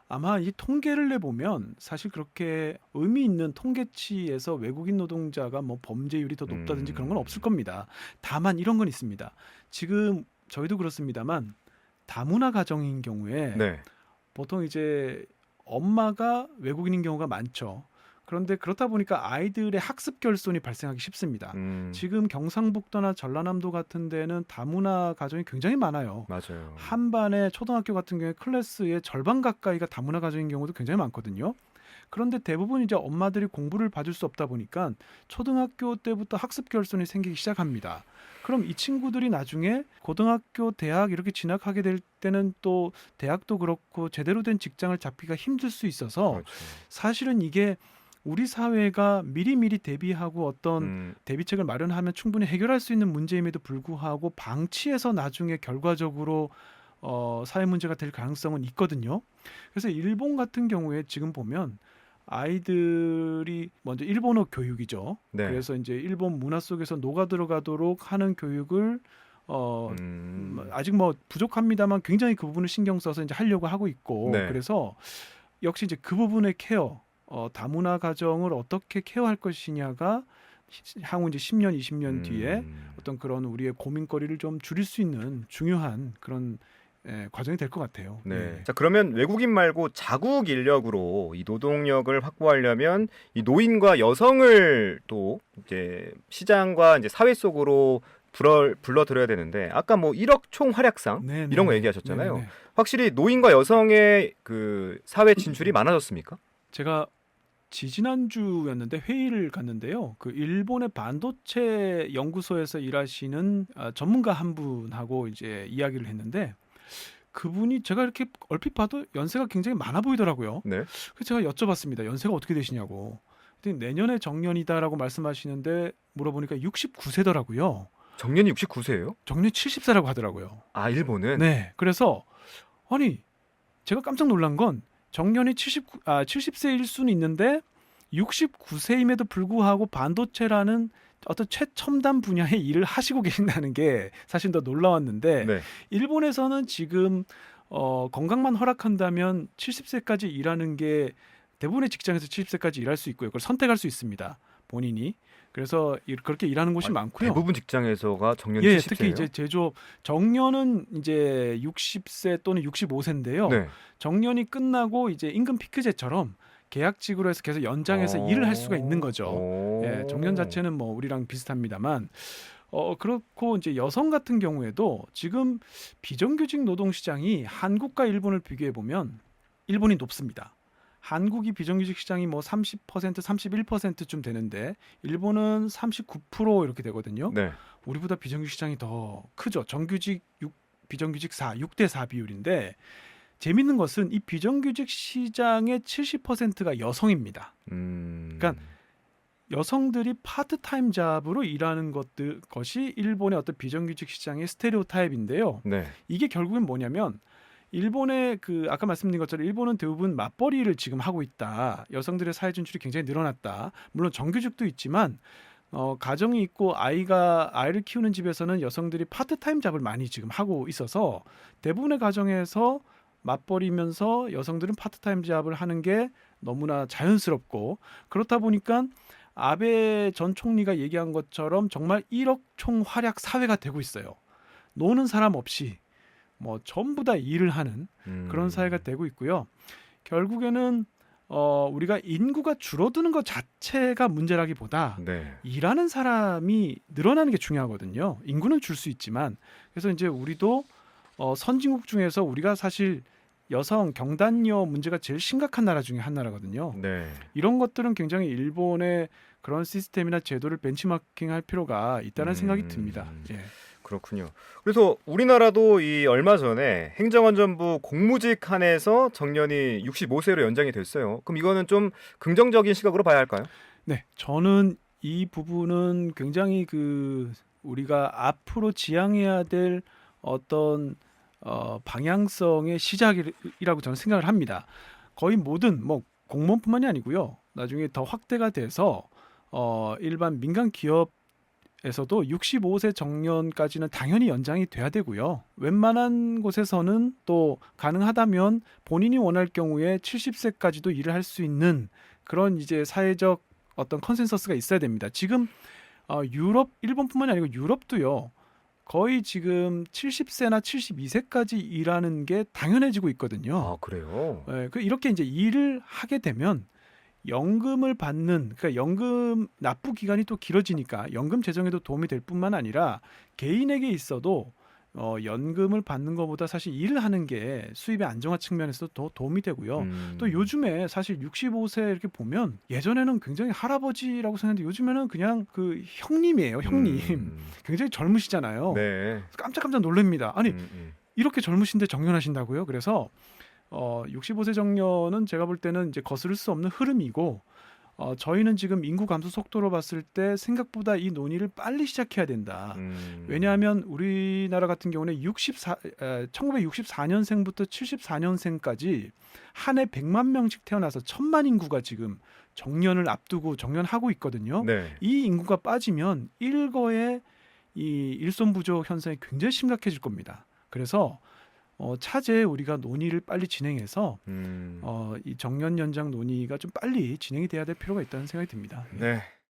아마 이 통계를 내보면 사실 그렇게 의미 있는 통계치에서 외국인 노동자가 뭐 범죄율이 더 높다든지 그런 건 없을 겁니다. 다만 이런 건 있습니다. 지금 저희도 그렇습니다만 다문화 가정인 경우에 네. 보통 이제 엄마가 외국인인 경우가 많죠. 그런데 그렇다 보니까 아이들의 학습 결손이 발생하기 쉽습니다. 지금 경상북도나 전라남도 같은 데는 다문화 가정이 굉장히 많아요. 맞아요. 한반의 초등학교 같은 경우에 클래스의 절반 가까이가 다문화 가정인 경우도 굉장히 많거든요. 그런데 대부분 이제 엄마들이 공부를 봐줄 수 없다 보니까 초등학교 때부터 학습 결손이 생기기 시작합니다. 그럼 이 친구들이 나중에 고등학교, 대학 이렇게 진학하게 될 때는 또 대학도 그렇고 제대로 된 직장을 잡기가 힘들 수 있어서 그렇죠. 사실은 이게 우리 사회가 미리미리 대비하고 어떤 대비책을 마련하면 충분히 해결할 수 있는 문제임에도 불구하고 방치해서 나중에 결과적으로 사회 문제가 될 가능성은 있거든요. 그래서 일본 같은 경우에 지금 보면 아이들이 먼저 일본어 교육이죠. 네. 그래서 이제 일본 문화 속에서 녹아 들어가도록 하는 교육을 아직 뭐 부족합니다만 굉장히 그 부분을 신경 써서 이제 하려고 하고 있고 네. 그래서 역시 이제 그 부분의 케어 다문화 가정을 어떻게 케어할 것이냐가 향후 이제 10년, 20년 뒤에 어떤 그런 우리의 고민거리를 좀 줄일 수 있는 중요한 그런 과정이 될 것 같아요. 네. 예. 자, 그러면 외국인 말고 자국 인력으로 이 노동력을 확보하려면 이 노인과 여성을 또 이제 시장과 이제 사회 속으로 불러들여야 되는데 아까 뭐 1억 총 활약상 네, 이런 거 네, 얘기하셨잖아요. 네, 네. 확실히 노인과 여성의 그 사회 진출이 많아졌습니까? 제가 지지난주였는데 회의를 갔는데요. 그 일본의 반도체 연구소에서 일하시는 전문가 한 분하고 이제 이야기를 했는데 그분이 제가 이렇게 얼핏 봐도 연세가 굉장히 많아 보이더라고요. 네. 그래서 제가 여쭤봤습니다. 연세가 어떻게 되시냐고. 그랬더니 내년에 정년이다라고 말씀하시는데 물어보니까 69세더라고요. 정년이 69세예요? 정년 70세라고 하더라고요. 아, 일본은? 네. 그래서 아니 제가 깜짝 놀란 건 정년이 70세일 수는 있는데 69세임에도 불구하고 반도체라는 어떤 최첨단 분야의 일을 하시고 계신다는 게 사실 더 놀라웠는데 네. 일본에서는 지금 건강만 허락한다면 70세까지 일하는 게 대부분의 직장에서 70세까지 일할 수 있고요. 그걸 선택할 수 있습니다. 본인이. 그래서 그렇게 일하는 곳이 많고요. 대부분 직장에서가 정년이 예, 70세예요? 특히 이제 제조업 정년은 이제 60세 또는 65세인데요. 네. 정년이 끝나고 이제 임금 피크제처럼 계약직으로 해서 계속 연장해서 일을 할 수가 있는 거죠. 예, 정년 자체는 뭐 우리랑 비슷합니다만 그렇고 이제 여성 같은 경우에도 지금 비정규직 노동 시장이 한국과 일본을 비교해 보면 일본이 높습니다. 한국이 비정규직 시장이 뭐 30%, 31%쯤 되는데 일본은 39% 이렇게 되거든요. 네. 우리보다 비정규직 시장이 더 크죠. 정규직 6, 비정규직 4, 6대 4 비율인데 재밌는 것은 이 비정규직 시장의 70%가 여성입니다. 그러니까 여성들이 파트타임 잡으로 일하는 것이 일본의 어떤 비정규직 시장의 스테레오타입인데요. 네. 이게 결국엔 뭐냐면 일본의 아까 말씀드린 것처럼 일본은 대부분 맞벌이를 지금 하고 있다. 여성들의 사회 진출이 굉장히 늘어났다. 물론 정규직도 있지만 가정이 있고 아이를 키우는 집에서는 여성들이 파트타임 잡을 많이 지금 하고 있어서 대부분의 가정에서 맞벌이면서 여성들은 파트타임 잡을 하는 게 너무나 자연스럽고 그렇다 보니까 아베 전 총리가 얘기한 것처럼 정말 1억 총 활약 사회가 되고 있어요. 노는 사람 없이 뭐 전부 다 일을 하는 그런 사회가 되고 있고요. 결국에는 우리가 인구가 줄어드는 것 자체가 문제라기보다 네. 일하는 사람이 늘어나는 게 중요하거든요. 인구는 줄 수 있지만 그래서 이제 우리도 선진국 중에서 우리가 사실 여성 경단녀 문제가 제일 심각한 나라 중에 한 나라거든요. 네. 이런 것들은 굉장히 일본의 그런 시스템이나 제도를 벤치마킹할 필요가 있다는 생각이 듭니다. 예. 그렇군요. 그래서 우리나라도 이 얼마 전에 행정안전부 공무직 한해서 정년이 65세로 연장이 됐어요. 그럼 이거는 좀 긍정적인 시각으로 봐야 할까요? 네, 저는 이 부분은 굉장히 우리가 앞으로 지향해야 될 어떤 방향성의 시작이라고 저는 생각을 합니다. 거의 모든 뭐 공무원뿐만이 아니고요. 나중에 더 확대가 돼서 일반 민간 기업에서도 65세 정년까지는 당연히 연장이 돼야 되고요. 웬만한 곳에서는 또 가능하다면 본인이 원할 경우에 70세까지도 일을 할 수 있는 그런 이제 사회적 어떤 컨센서스가 있어야 됩니다. 지금 일본뿐만이 아니고 유럽도요. 거의 지금 70세나 72세까지 일하는 게 당연해지고 있거든요. 아, 그래요? 예, 이렇게 이제 일을 하게 되면 연금을 받는 그러니까 연금 납부 기간이 또 길어지니까 연금 재정에도 도움이 될 뿐만 아니라 개인에게 있어도 연금을 받는 것보다 사실 일을 하는 게 수입의 안정화 측면에서도 더 도움이 되고요. 또 요즘에 사실 65세 이렇게 보면 예전에는 굉장히 할아버지라고 생각했는데 요즘에는 그냥 형님이에요. 형님. 굉장히 젊으시잖아요. 네. 깜짝깜짝 놀랍니다. 아니 이렇게 젊으신데 정년하신다고요? 그래서 65세 정년은 제가 볼 때는 이제 거스를 수 없는 흐름이고 저희는 지금 인구 감소 속도로 봤을 때 생각보다 이 논의를 빨리 시작해야 된다. 왜냐하면 우리나라 같은 경우는 1964년생부터 74년생까지 한 해 100만 명씩 태어나서 1000만 인구가 지금 정년을 앞두고 정년하고 있거든요. 네. 이 인구가 빠지면 일거의 이 일손 부족 현상이 굉장히 심각해질 겁니다. 그래서 차제 우리가 논의를 빨리 진행해서 이 정년 연장 논의가 좀 빨리 진행이 돼야 될 필요가 있다는 생각이 듭니다. 네.